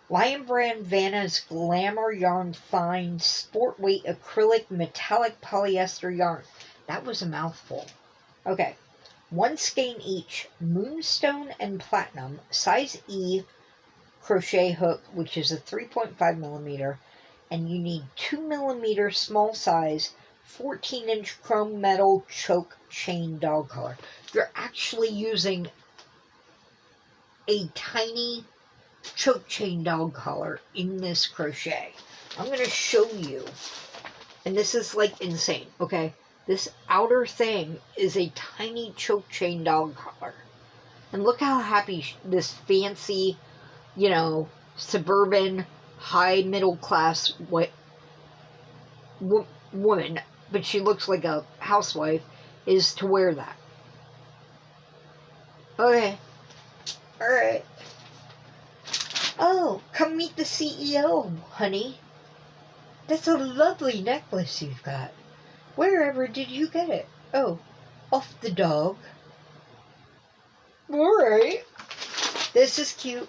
Lion Brand Vanna's Glamour Yarn Fine Sport Weight Acrylic Metallic Polyester Yarn. That was a mouthful. Okay. 1 skein each, Moonstone and Platinum, size E crochet hook, which is a 3.5 millimeter, and you need 2 millimeter small size 14-inch chrome metal choke chain dog collar. You're actually using a tiny choke chain dog collar in this crochet. I'm going to show you, and this is like insane, okay? This outer thing is a tiny choke chain dog collar. And look how happy this fancy, suburban, high middle class woman, but she looks like a housewife, is to wear that. Okay. Alright. Oh, come meet the CEO, honey. That's a lovely necklace you've got. Wherever did you get it? Oh, off the dog. Alright. This is cute.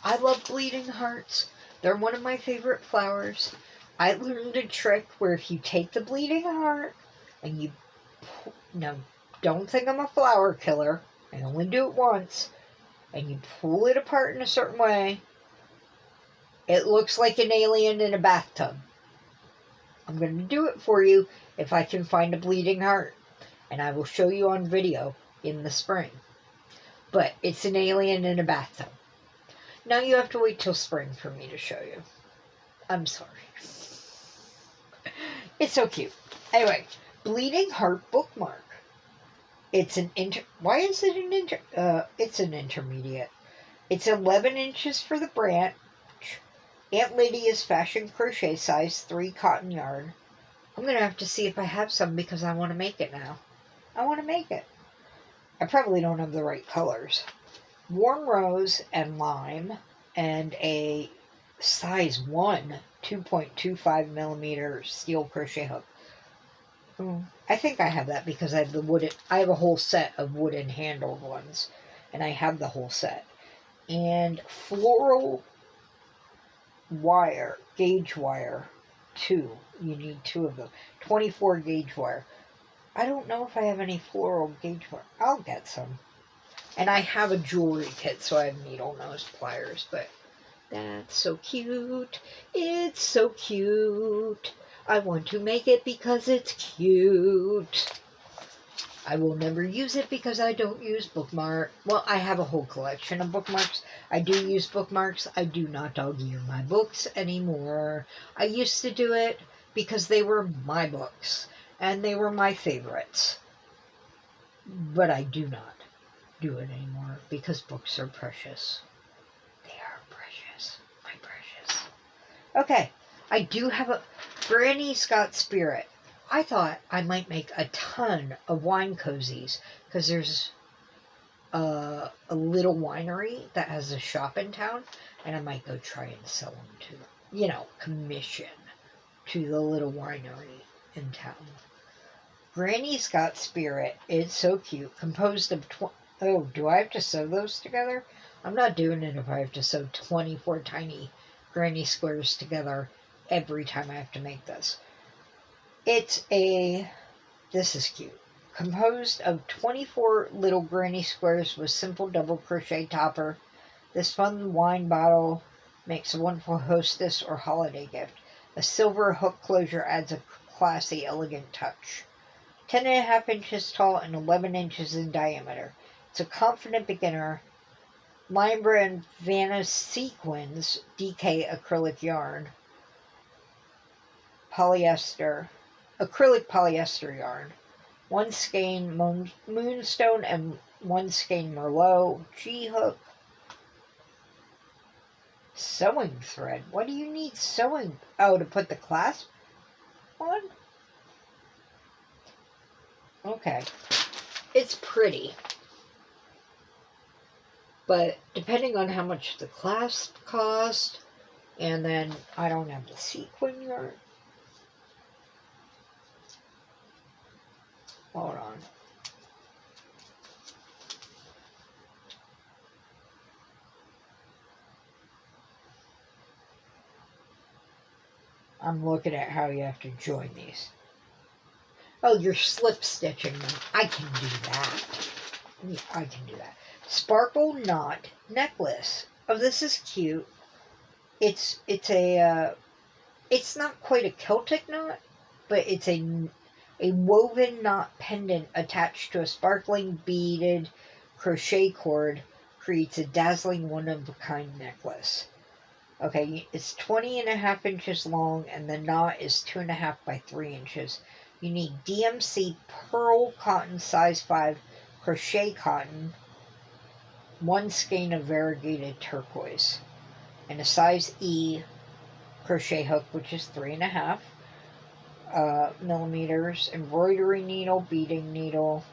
I love bleeding hearts. They're one of my favorite flowers. I learned a trick where if you take the bleeding heart and you... Now, don't think I'm a flower killer. I only do it once. And you pull it apart in a certain way. It looks like an alien in a bathtub. I'm going to do it for you if I can find a bleeding heart. And I will show you on video in the spring. But it's an alien in a bathtub. Now you have to wait till spring for me to show you. I'm sorry. It's so cute. Anyway, bleeding heart bookmark. It's an why is it an it's an intermediate. It's 11 inches for the branch. Aunt Lydia's Fashion Crochet size 3 cotton yarn. I'm going to have to see if I have some because I want to make it now. I want to make it. I probably don't have the right colors. Warm rose and lime and a size 1 2.25 millimeter steel crochet hook. I think I have that because I have I have a whole set of wooden handled ones, and I have the whole set. And floral wire, gauge wire, 2. You need 2 of them. 24 gauge wire. I don't know if I have any floral gauge wire. I'll get some. And I have a jewelry kit, so I have needle nose pliers, but that's so cute. It's so cute. I want to make it because it's cute. I will never use it because I don't use bookmarks. Well, I have a whole collection of bookmarks. I do use bookmarks. I do not dog-ear my books anymore. I used to do it because they were my books, and they were my favorites. But I do not do it anymore because books are precious. They are precious. My precious. Okay, I do have a Granny Scott Spirit. I thought I might make a ton of wine cozies because there's a little winery that has a shop in town, and I might go try and sell them to them. Commission to the little winery in town. Granny Scott Spirit. It's so cute. Composed of oh, do I have to sew those together? I'm not doing it if I have to sew 24 tiny granny squares together every time I have to make this. This is cute. Composed of 24 little granny squares with simple double crochet topper This fun wine bottle makes a wonderful hostess or holiday gift. A silver hook closure adds a classy, elegant touch. 10.5 inches tall and 11 inches in diameter. It's a confident beginner. Lion Brand Vanna Sequins DK acrylic yarn. Polyester. Acrylic polyester yarn. 1 skein Moonstone and 1 skein Merlot. G-hook. Sewing thread. What do you need sewing? Oh, to put the clasp on? Okay. It's pretty. But depending on how much the clasp cost, and then I don't have the sequin yarn. Hold on. I'm looking at how you have to join these. Oh, you're slip stitching them. I can do that. I can do that. Sparkle knot necklace. Oh, this is cute. It's not quite a Celtic knot, but it's a woven knot pendant attached to a sparkling beaded crochet cord creates a dazzling one-of-a-kind necklace. Okay, it's 20.5 inches long, and the knot is 2.5 by 3 inches. You need DMC pearl cotton size 5 crochet cotton, 1 skein of variegated turquoise, and a size E crochet hook, which is 3.5 millimeters, embroidery needle, beading needle,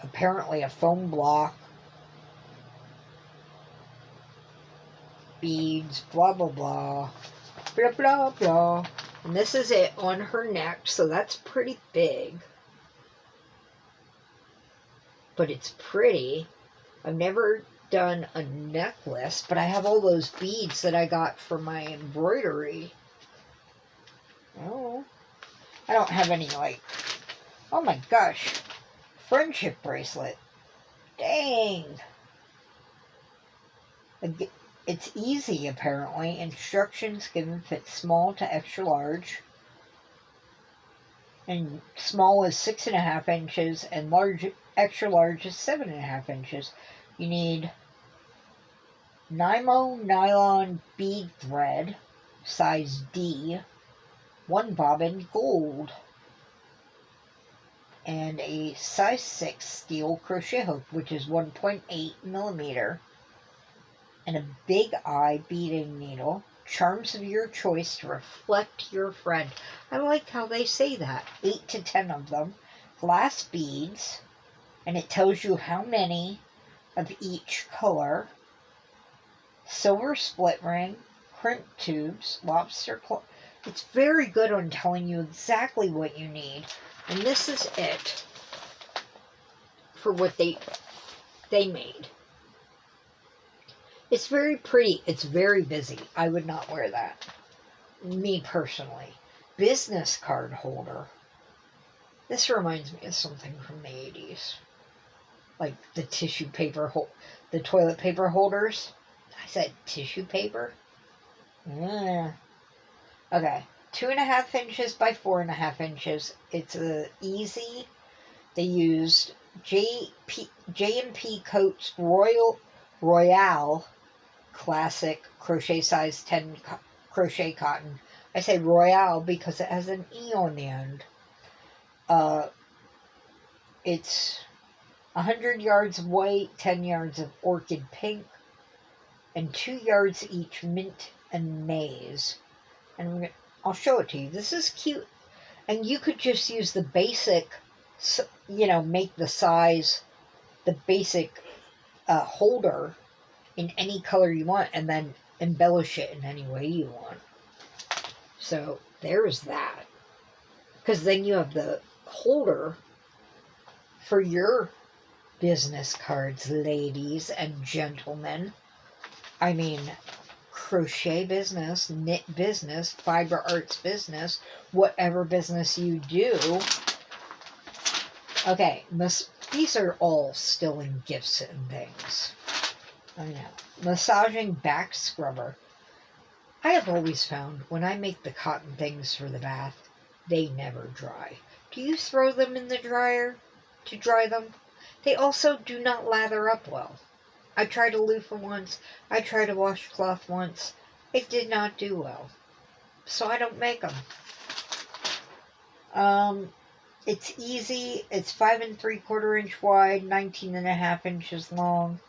apparently a foam block, beads, blah blah blah, blah blah blah. And this is it on her neck, so that's pretty big. But it's pretty. I've never done a necklace, but I have all those beads that I got for my embroidery. Oh, I don't have any, like, oh my gosh, friendship bracelet. Dang. It's easy, apparently. Instructions given fit small to extra large. And small is 6.5 inches, and extra large is 7.5 inches. You need Nymo nylon bead thread, size D, 1 bobbin gold, and a size 6 steel crochet hook, which is 1.8 millimeter, and a big eye beading needle, charms of your choice to reflect your friend. I like how they say that. 8 to 10 of them. Glass beads, and it tells you how many of each color. Silver split ring, crimp tubes, lobster claw. It's very good on telling you exactly what you need. And this is it for what they made. It's very pretty. It's very busy. I would not wear that. Me personally. Business card holder. This reminds me of something from the 80s. Like the tissue paper, the toilet paper holders. I said tissue paper? Okay. 2.5 inches by 4.5 inches. It's easy. They used J&P Coats Royale Classic crochet size 10 crochet cotton. I say Royale because it has an E on the end. It's 100 yards of white, 10 yards of orchid pink, and 2 yards each mint and maize. And I'll show it to you. This is cute. And you could just use the basic, make the size, the basic holder in any color you want, and then embellish it in any way you want. So there's that. Because then you have the holder for your business cards, ladies and gentlemen. I mean, crochet business, knit business, fiber arts business, whatever business you do, Okay, these are all still in gifts and things. I know. Massaging back scrubber. I have always found when I make the cotton things for the bath, they never dry. Do you throw them in the dryer to dry them? They also do not lather up well. I tried a loofah once. I tried a washcloth once. It did not do well. So I don't make them. It's easy. It's 5 3/4 inch wide, 19.5 inches long.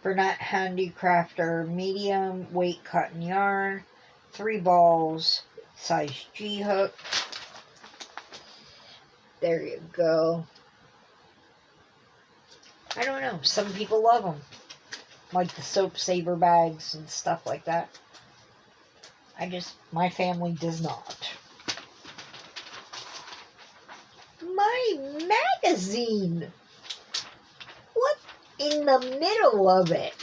Bernat Handicrafter, medium weight cotton yarn, 3 balls, size G hook. There you go. I don't know. Some people love them. Like the soap saver bags and stuff like that. My family does not. My magazine! What in the middle of it?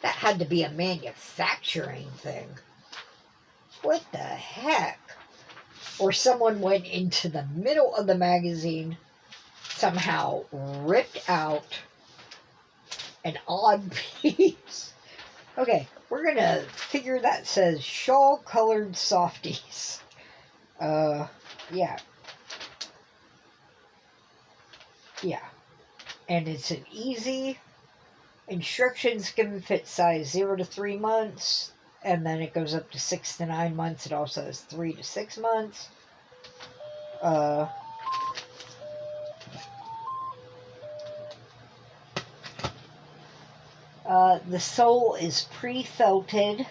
That had to be a manufacturing thing. What the heck? Or someone went into the middle of the magazine, somehow ripped out an odd piece. Okay, we're going to figure that says shawl-colored softies. Yeah. Yeah. And it's an easy instructions given fit size 0 to 3 months. And then it goes up to 6 to 9 months. It also has 3 to 6 months. The sole is pre-felted,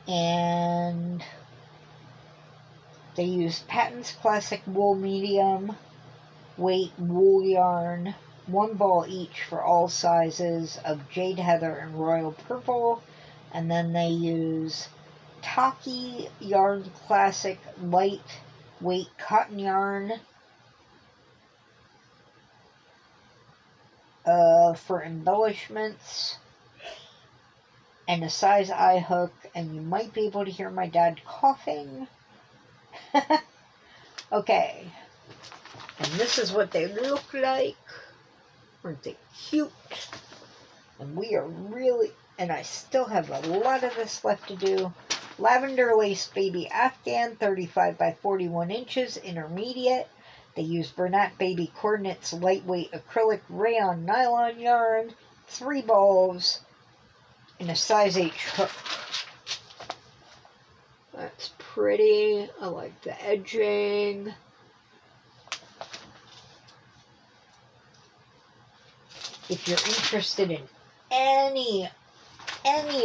and they use Patton's Classic Wool Medium weight wool yarn, 1 ball each for all sizes of Jade Heather and Royal Purple, and then they use Taki Yarn Classic lightweight cotton yarn for embellishments, and a size I hook, and you might be able to hear my dad coughing. Okay, and this is what they look like. Aren't they cute? And we are really, and I still have a lot of this left to do. Lavender Lace Baby Afghan, 35 by 41 inches, intermediate. They use Bernat Baby Coordinates lightweight acrylic rayon nylon yarn, 3 balls, and a size H hook. That's pretty. I like the edging. If you're interested in any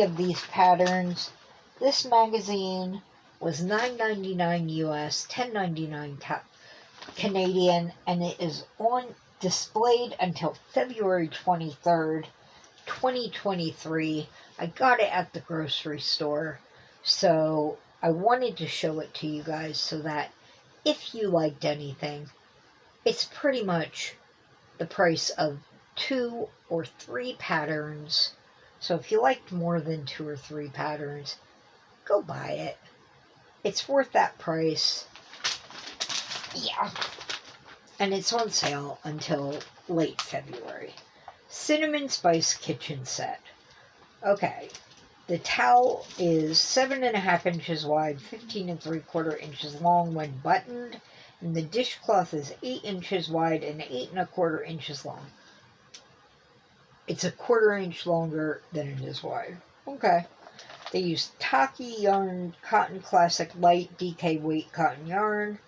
of these patterns, this magazine was $9.99 US, $10.99 Canadian, and it is displayed until February 23rd, 2023. I got it at the grocery store, so I wanted to show it to you guys so that if you liked anything, it's pretty much the price of 2 or 3 patterns. So if you liked more than 2 or 3 patterns, go buy it. It's worth that price. Yeah. And it's on sale until late February. Cinnamon Spice Kitchen Set. Okay. The towel is 7.5 inches wide, 15 3/4 inches long when buttoned, and the dishcloth is 8 inches wide and 8 1/4 inches long. It's a 1/4 inch longer than it is wide. Okay. They use Taki Yarn Cotton Classic Light DK Weight Cotton Yarn.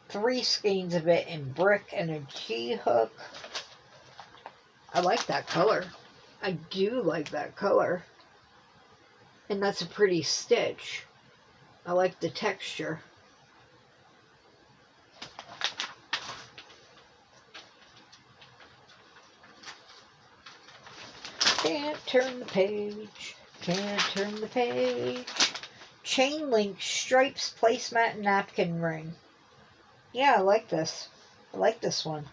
3 skeins of it in brick and a G hook. I like that color. I do like that color. And that's a pretty stitch. I like the texture. Can't turn the page. Can't turn the page. Chain link stripes placemat and napkin ring. Yeah, I like this. I like this one.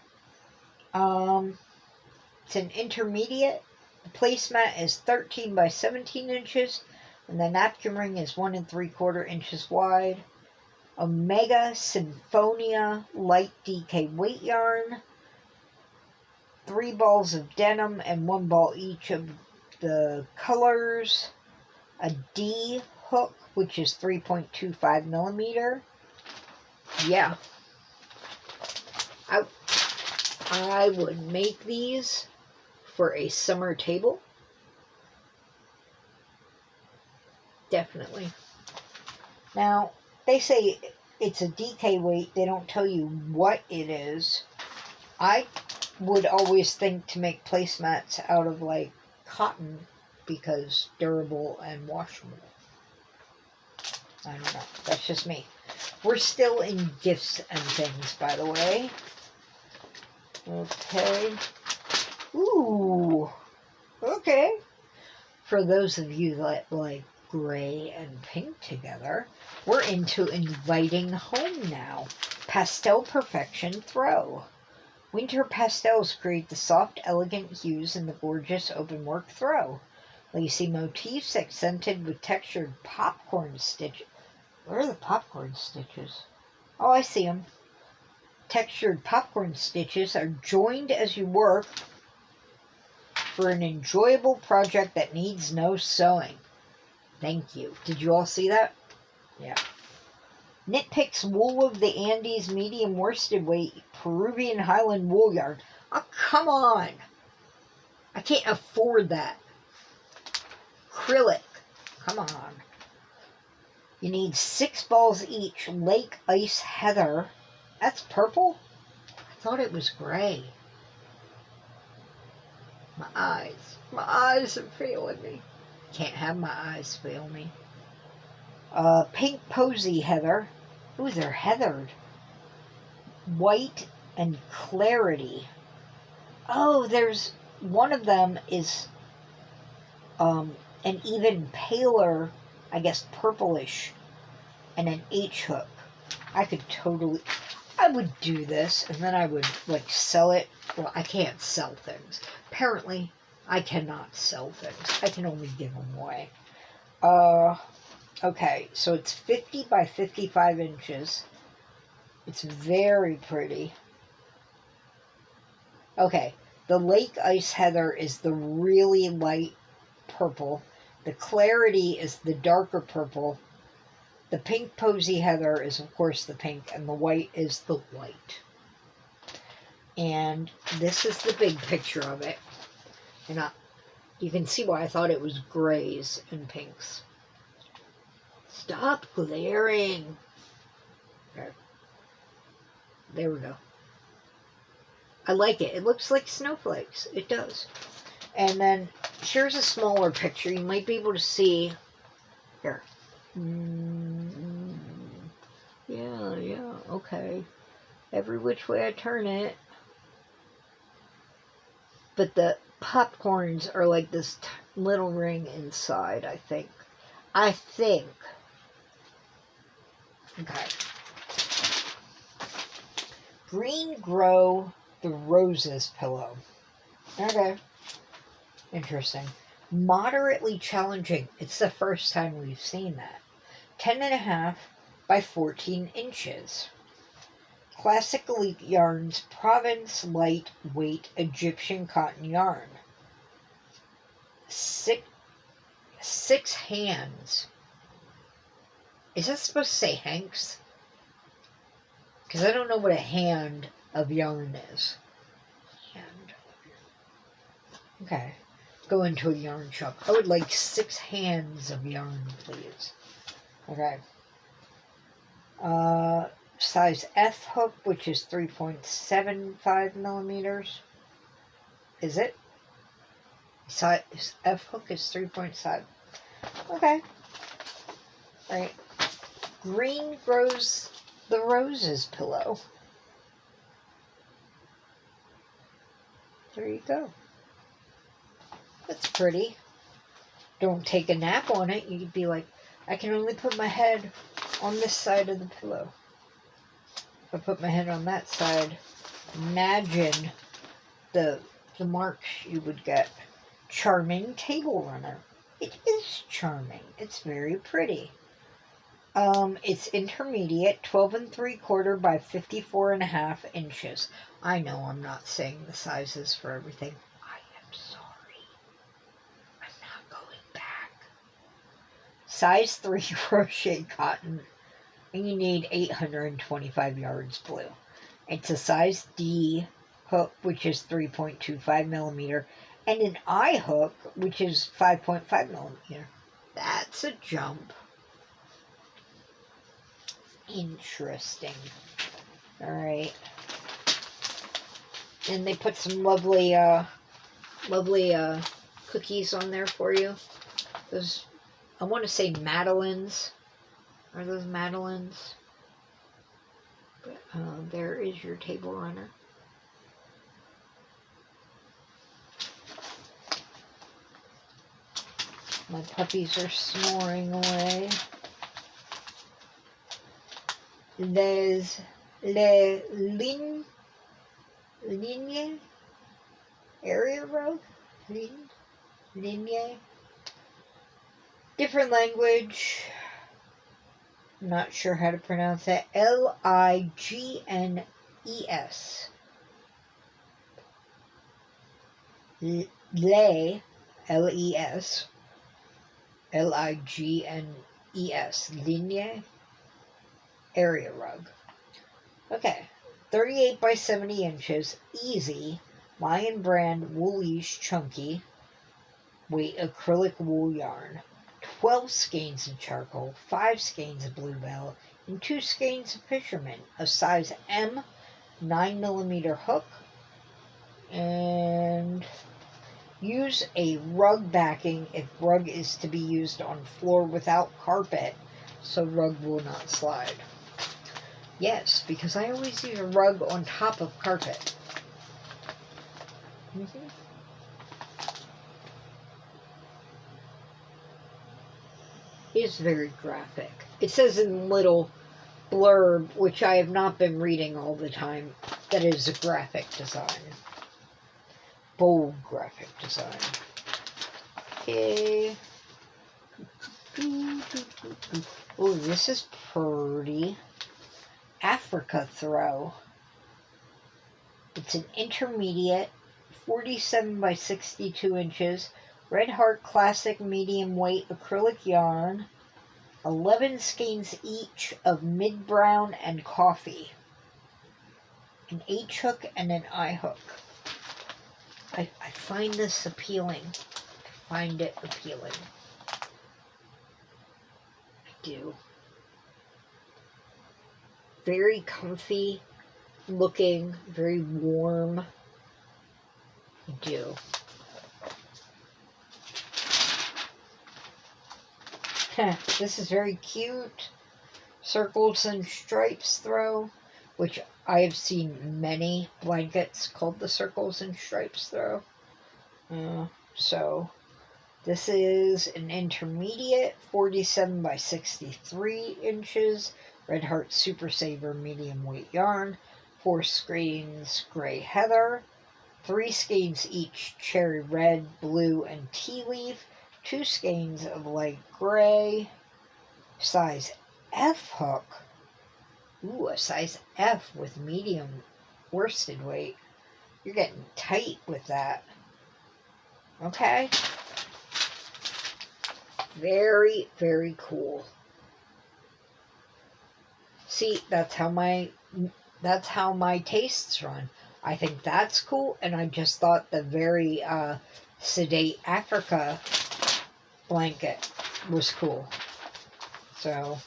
It's an intermediate. The placemat is 13 by 17 inches, and the napkin ring is 1 3/4 inches wide. Omega Sinfonia light DK weight yarn, 3 balls of denim and 1 ball each of the colors, a D hook, which is 3.25 millimeter. Yeah. I would make these for a summer table. Definitely. Now, they say it's a DK weight. They don't tell you what it is. I would always think to make placemats out of like cotton because durable and washable. I don't know. That's just me. We're still in gifts and things, by the way. Okay. Ooh. Okay. For those of you that like gray and pink together, we're into inviting home now. Pastel Perfection Throw. Winter pastels create the soft, elegant hues in the gorgeous open work throw. Lacy motifs accented with textured popcorn stitches. Where are the popcorn stitches? Oh, I see them. Textured popcorn stitches are joined as you work for an enjoyable project that needs no sewing. Thank you. Did you all see that? Yeah. Knit Picks Wool of the Andes medium worsted weight Peruvian Highland wool yarn. Oh, come on. I can't afford that. Acrylic. Come on. You need 6 balls each. Lake Ice Heather. That's purple? I thought it was gray. My eyes are failing me. Can't have my eyes fail me. Pink Posy Heather. Ooh, they're heathered. White and Clarity. Oh, there's one of them is an even paler, I guess, purplish, and an H hook. I would do this, and then I would, like, sell it. Well, I can't sell things. Apparently, I cannot sell things. I can only give them away. Okay, so it's 50 by 55 inches. It's very pretty. Okay, the Lake Ice Heather is the really light purple. The Clarity is the darker purple. The Pink Posy Heather is, of course, the pink, and the white is the white. And this is the big picture of it. And you can see why I thought it was grays and pinks. Stop glaring. Okay. There we go. I like it. It looks like snowflakes. It does. And then here's a smaller picture. You might be able to see. Here. Yeah, okay. Every which way I turn it. But the popcorns are like this little ring inside, I think. Okay. Green Grow the Roses pillow. Okay. Interesting. Moderately challenging. It's the first time we've seen that. 10.5 by 14 inches. Classic Elite Yarns Provence Lightweight Egyptian Cotton Yarn. Six hands. Is that supposed to say hanks? Because I don't know what a hand of yarn is. Okay. Go into a yarn shop. I would like 6 hands of yarn, please. Okay. Size F hook, which is 3.75 millimeters. Is it? Size F hook is 3.7. Okay. Alright. Green Grows the Roses pillow. There you go. That's pretty. Don't take a nap on it. You'd be like, I can only put my head on this side of the pillow. If I put my head on that side, imagine the marks you would get. Charming Table Runner. It is charming. It's very pretty. It's intermediate, 12 3/4 by 54.5 inches. I know I'm not saying the sizes for everything. I am sorry. I'm not going back. Size 3 crochet cotton. And you need 825 yards blue. It's a size D hook, which is 3.25 millimeter, and an I hook, which is 5.5 millimeter. That's a jump. Interesting. All right. And they put some lovely cookies on there for you. Those, I want to say Madeleines. Are those Madeleines? But, there is your table runner. My puppies are snoring away. Les ligne area road? Ligne? Different language. I'm not sure how to pronounce that. Lignes. Les, L-E-S. Lignes. Ligne. Area rug. Okay. 38 by 70 inches. Easy. Lion brand Woolies Chunky. Weight acrylic wool yarn. 12 skeins of charcoal, 5 skeins of bluebell, and 2 skeins of fisherman. A size M 9mm hook. And use a rug backing if rug is to be used on floor without carpet, so rug will not slide. Yes, because I always use a rug on top of carpet. It's very graphic. It says in little blurb, which I have not been reading all the time, that it is a graphic design. Bold graphic design. Okay. Oh, this is pretty. Africa throw. It's an intermediate, 47 by 62 inches, Red Heart Classic medium weight acrylic yarn, 11 skeins each of mid-brown and coffee, an H hook and an I hook. I find this appealing. I find it appealing. I do. Very comfy looking, very warm. I do. This is very cute. Circles and stripes throw, which I have seen many blankets called the circles and stripes throw. So this is an intermediate, 47 by 63 inches, Red Heart Super Saver medium weight yarn, 4 skeins gray heather, 3 skeins each cherry red, blue, and tea leaf, 2 skeins of light gray, size F hook. Ooh, a size F with medium worsted weight. You're getting tight with that. Okay. Very, very cool. See, that's how my tastes run. I think that's cool, and I just thought the very sedate Africa blanket was cool. So,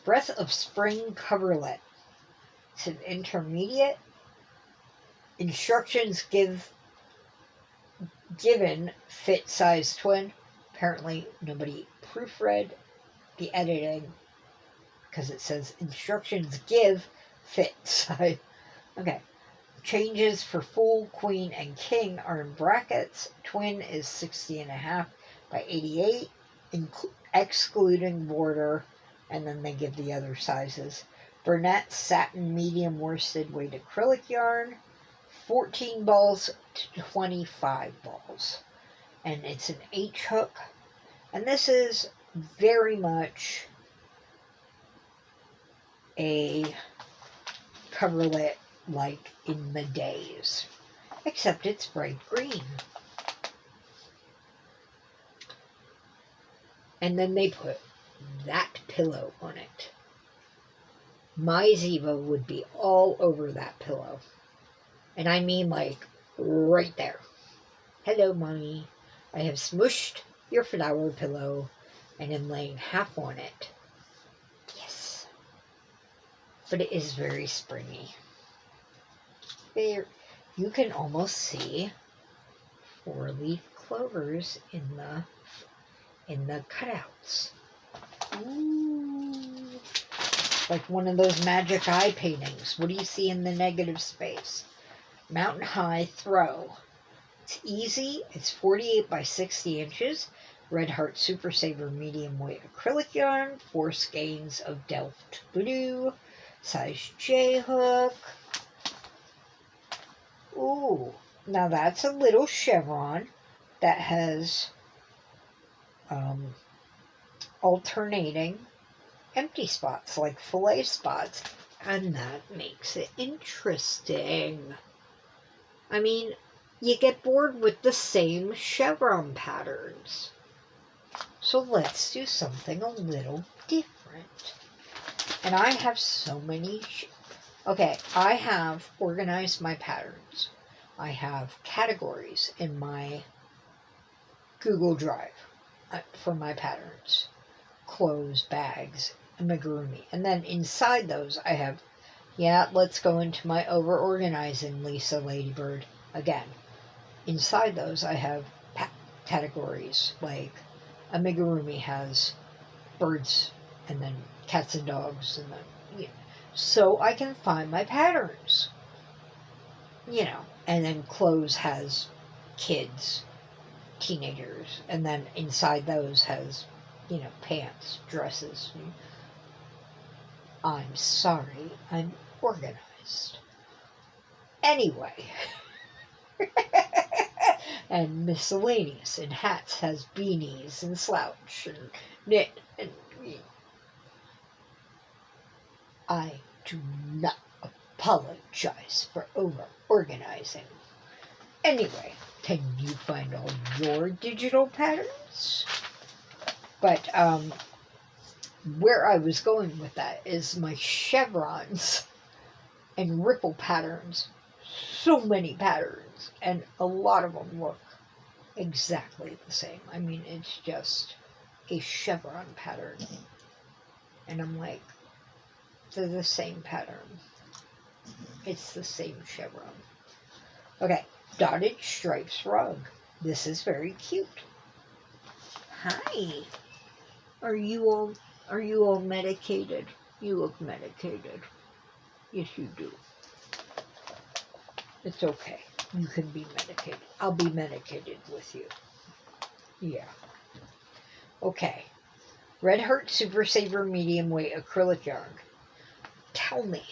Breath of Spring coverlet. It's an intermediate. Instructions given fit size twin. Apparently nobody proofread the editing because it says instructions give fit size. Okay. Changes for full, queen, and king are in brackets. Twin is 60.5 by 88, excluding border, and then they give the other sizes. Burnett satin medium worsted weight acrylic yarn, 14 balls to 25 balls. And it's an H hook. And this is very much a coverlet like in the days, except it's bright green. And then they put that pillow on it. My Ziva would be all over that pillow. And I mean like right there. Hello, Mommy. I have smushed your flower pillow and am laying half on it. Yes. But it is very springy. There, you can almost see 4-leaf clovers in the cutouts. Ooh. Like one of those magic eye paintings. What do you see in the negative space? Mountain High Throw. It's easy. It's 48 by 60 inches. Red Heart Super Saver medium weight acrylic yarn. 4 skeins of Delft blue. Size J hook. Ooh. Now that's a little chevron that has alternating empty spots, like fillet spots, and that makes it interesting. I mean, you get bored with the same chevron patterns. So let's do something a little different. And I have so many... Okay, I have organized my patterns. I have categories in my Google Drive for my patterns. Clothes, bags, amigurumi. And then inside those I have, let's go into my over-organizing Lisa Ladybird again. Inside those I have categories, like amigurumi has birds and then cats and dogs, and then, so I can find my patterns. And then clothes has kids, teenagers, and then inside those has, pants, dresses. I'm sorry, I'm organized. Anyway. And miscellaneous, and hats has beanies and slouch and knit, and I do not apologize for over-organizing. Anyway, can you find all your digital patterns? But where I was going with that is my chevrons and ripple patterns. So many patterns, and a lot of them look exactly the same. I mean, it's just a chevron pattern. And I'm like, they're the same pattern. It's the same chevron. Okay, dotted stripes rug. This is very cute. Hi. Are you all medicated? You look medicated. Yes, you do. It's okay. You can be medicated. I'll be medicated with you. Yeah. Okay. Red Heart Super Saver medium weight acrylic yarn. Tell me,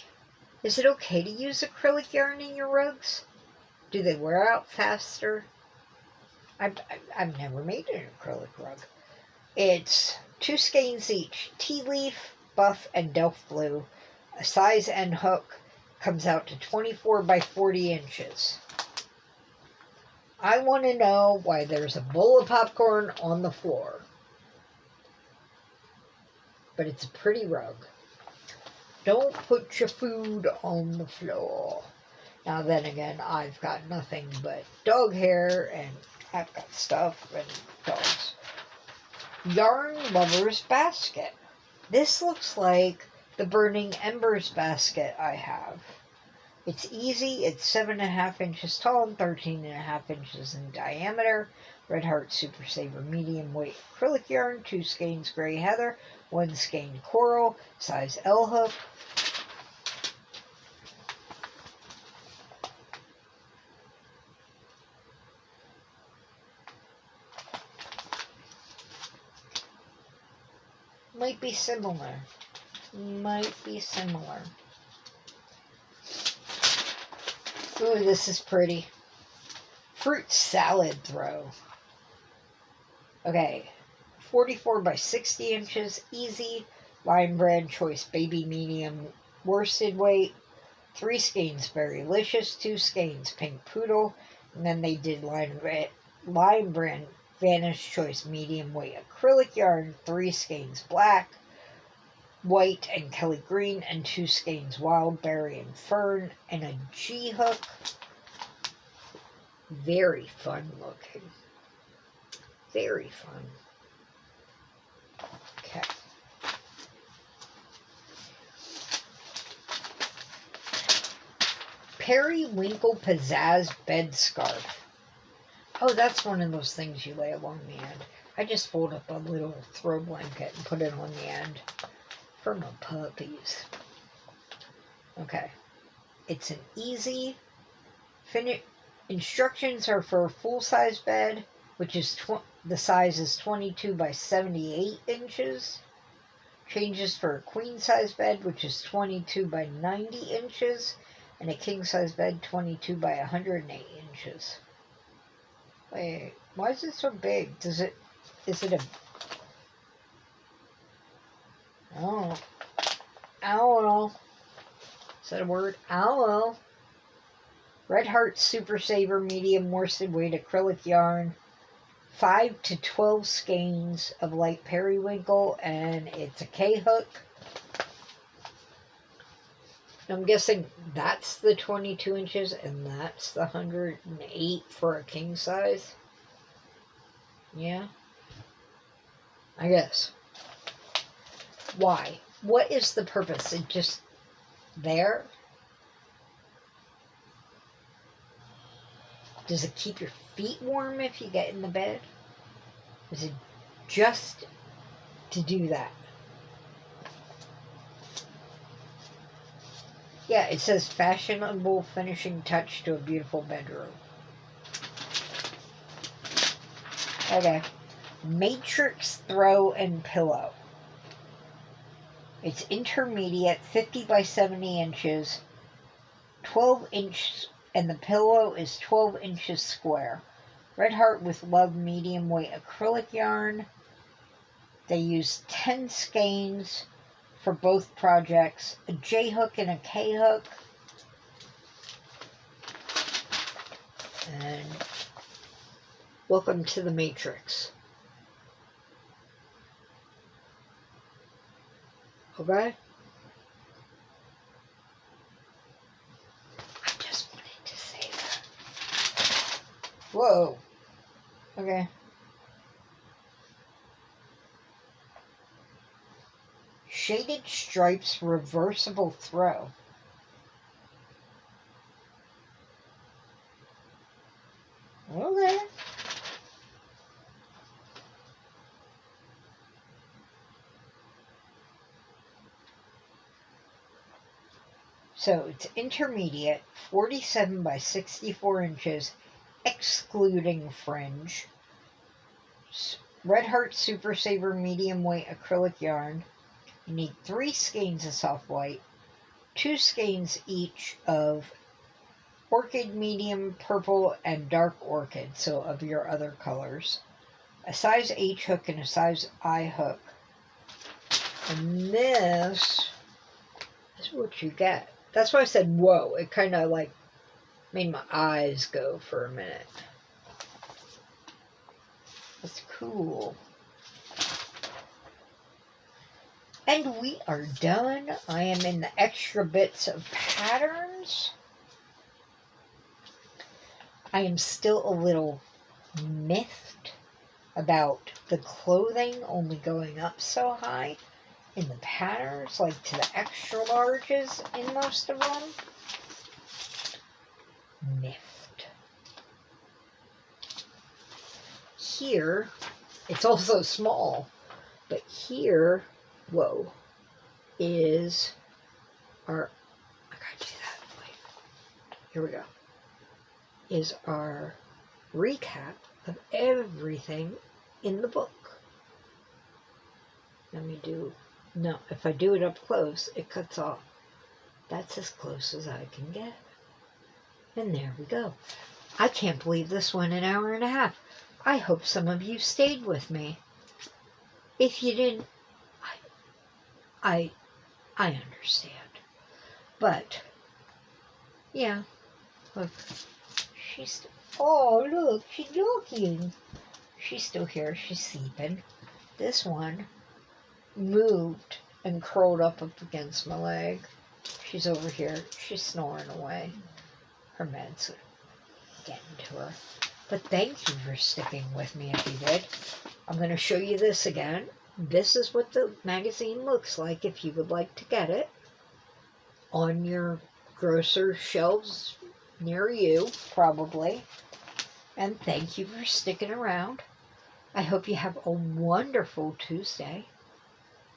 is it okay to use acrylic yarn in your rugs? Do they wear out faster? I've never made an acrylic rug. It's 2 skeins each. Tea leaf, buff, and Delft blue. A size end hook. Comes out to 24 by 40 inches. I want to know why there's a bowl of popcorn on the floor. But it's a pretty rug. Don't put your food on the floor. Now then again, I've got nothing but dog hair, and I've got stuff and dogs. Yarn Lover's Basket. This looks like the Burning Embers basket I have. It's easy. It's 7.5 inches tall and 13.5 inches in diameter. Red Heart Super Saver medium weight acrylic yarn. 2 skeins gray heather. 1 skein coral. Size L hook. Might be similar. Ooh, this is pretty. Fruit salad throw. Okay. 44 by 60 inches. Easy. Lion Brand Choice Baby Medium Worsted Weight, 3 skeins Berrylicious, 2 skeins Pink Poodle, and then they did Lion Brand Vanish Choice Medium Weight Acrylic Yarn, 3 skeins Black, White, and Kelly Green, and 2 skeins Wild Berry and Fern, and a G-hook. Very fun looking. Very fun. Okay. Periwinkle Pizzazz Bed Scarf. Oh, that's one of those things you lay along the end. I just fold up a little throw blanket and put it on the end for my puppies. Okay. It's an easy finish. Instructions are for a full-size bed, which is the size is 22 by 78 inches. Changes for a queen-size bed, which is 22 by 90 inches. And a king-size bed, 22 by 108 inches. Wait, why is it so big? Is it a... Oh, I don't know. Is that a word? I don't know. Red Heart Super Saver Medium Worsted Weight Acrylic Yarn. 5 to 12 skeins of light periwinkle, and it's a K-hook. I'm guessing that's the 22 inches, and that's the 108 for a king size. Yeah. I guess. Why? What is the purpose? It just there? Does it keep your feet warm if you get in the bed? Is it just to do that? Yeah, it says fashionable finishing touch to a beautiful bedroom. Okay. Matrix Throw and Pillow. It's intermediate, 50 by 70 inches, 12 inch, and the pillow is 12 inches square. Red Heart with Love medium weight acrylic yarn. They use 10 skeins for both projects, a J-hook and a K-hook. And welcome to the Matrix. Okay? I just wanted to say that. Whoa. Okay. Shaded Stripes Reversible Throw. Okay. So it's intermediate, 47 by 64 inches, excluding fringe. Red Heart Super Saver medium weight acrylic yarn. You need 3 skeins of soft white, 2 skeins each of orchid medium, purple, and dark orchid, so of your other colors. A size H hook and a size I hook. And this is what you get. That's why I said, whoa. It kind of like made my eyes go for a minute. That's cool. And we are done. I am in the extra bits of patterns. I am still a little miffed about the clothing only going up so high in the patterns, like to the extra larges in most of them. Miffed. Here, it's also small, but here, whoa, is our, I gotta do that, wait, here we go, is our recap of everything in the book. Let me do, no, if I do it up close, it cuts off. That's as close as I can get. And there we go. I can't believe this went an hour and a half. I hope some of you stayed with me. If you didn't, I understand. But, yeah, look, oh, look, she's looking. She's still here, she's sleeping. This one moved and curled up against my leg. She's over here, she's snoring away. Her meds would get into her. But thank you for sticking with me if you did. I'm going to show you this again. This is what the magazine looks like if you would like to get it on your grocer shelves near you, probably. And thank you for sticking around. I hope you have a wonderful Tuesday.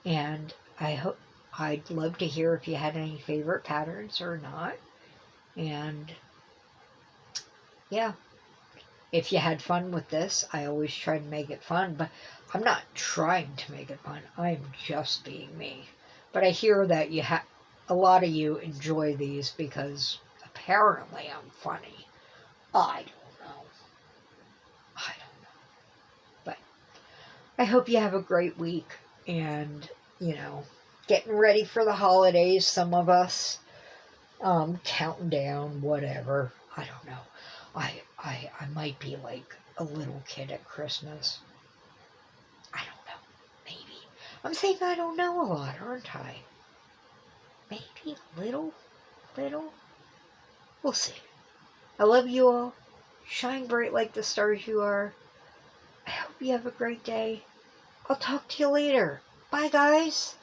And I'd love to hear if you had any favorite patterns or not. And yeah, if you had fun with this, I always try to make it fun, but I'm not trying to make it fun. I'm just being me. But I hear that a lot of you enjoy these because apparently I'm funny. I don't know. But I hope you have a great week and, getting ready for the holidays. Some of us, counting down, whatever. I don't know. I might be like a little kid at Christmas. I don't know. Maybe. I'm saying I don't know a lot, aren't I? Maybe little. We'll see. I love you all. Shine bright like the stars you are. I hope you have a great day. I'll talk to you later. Bye, guys.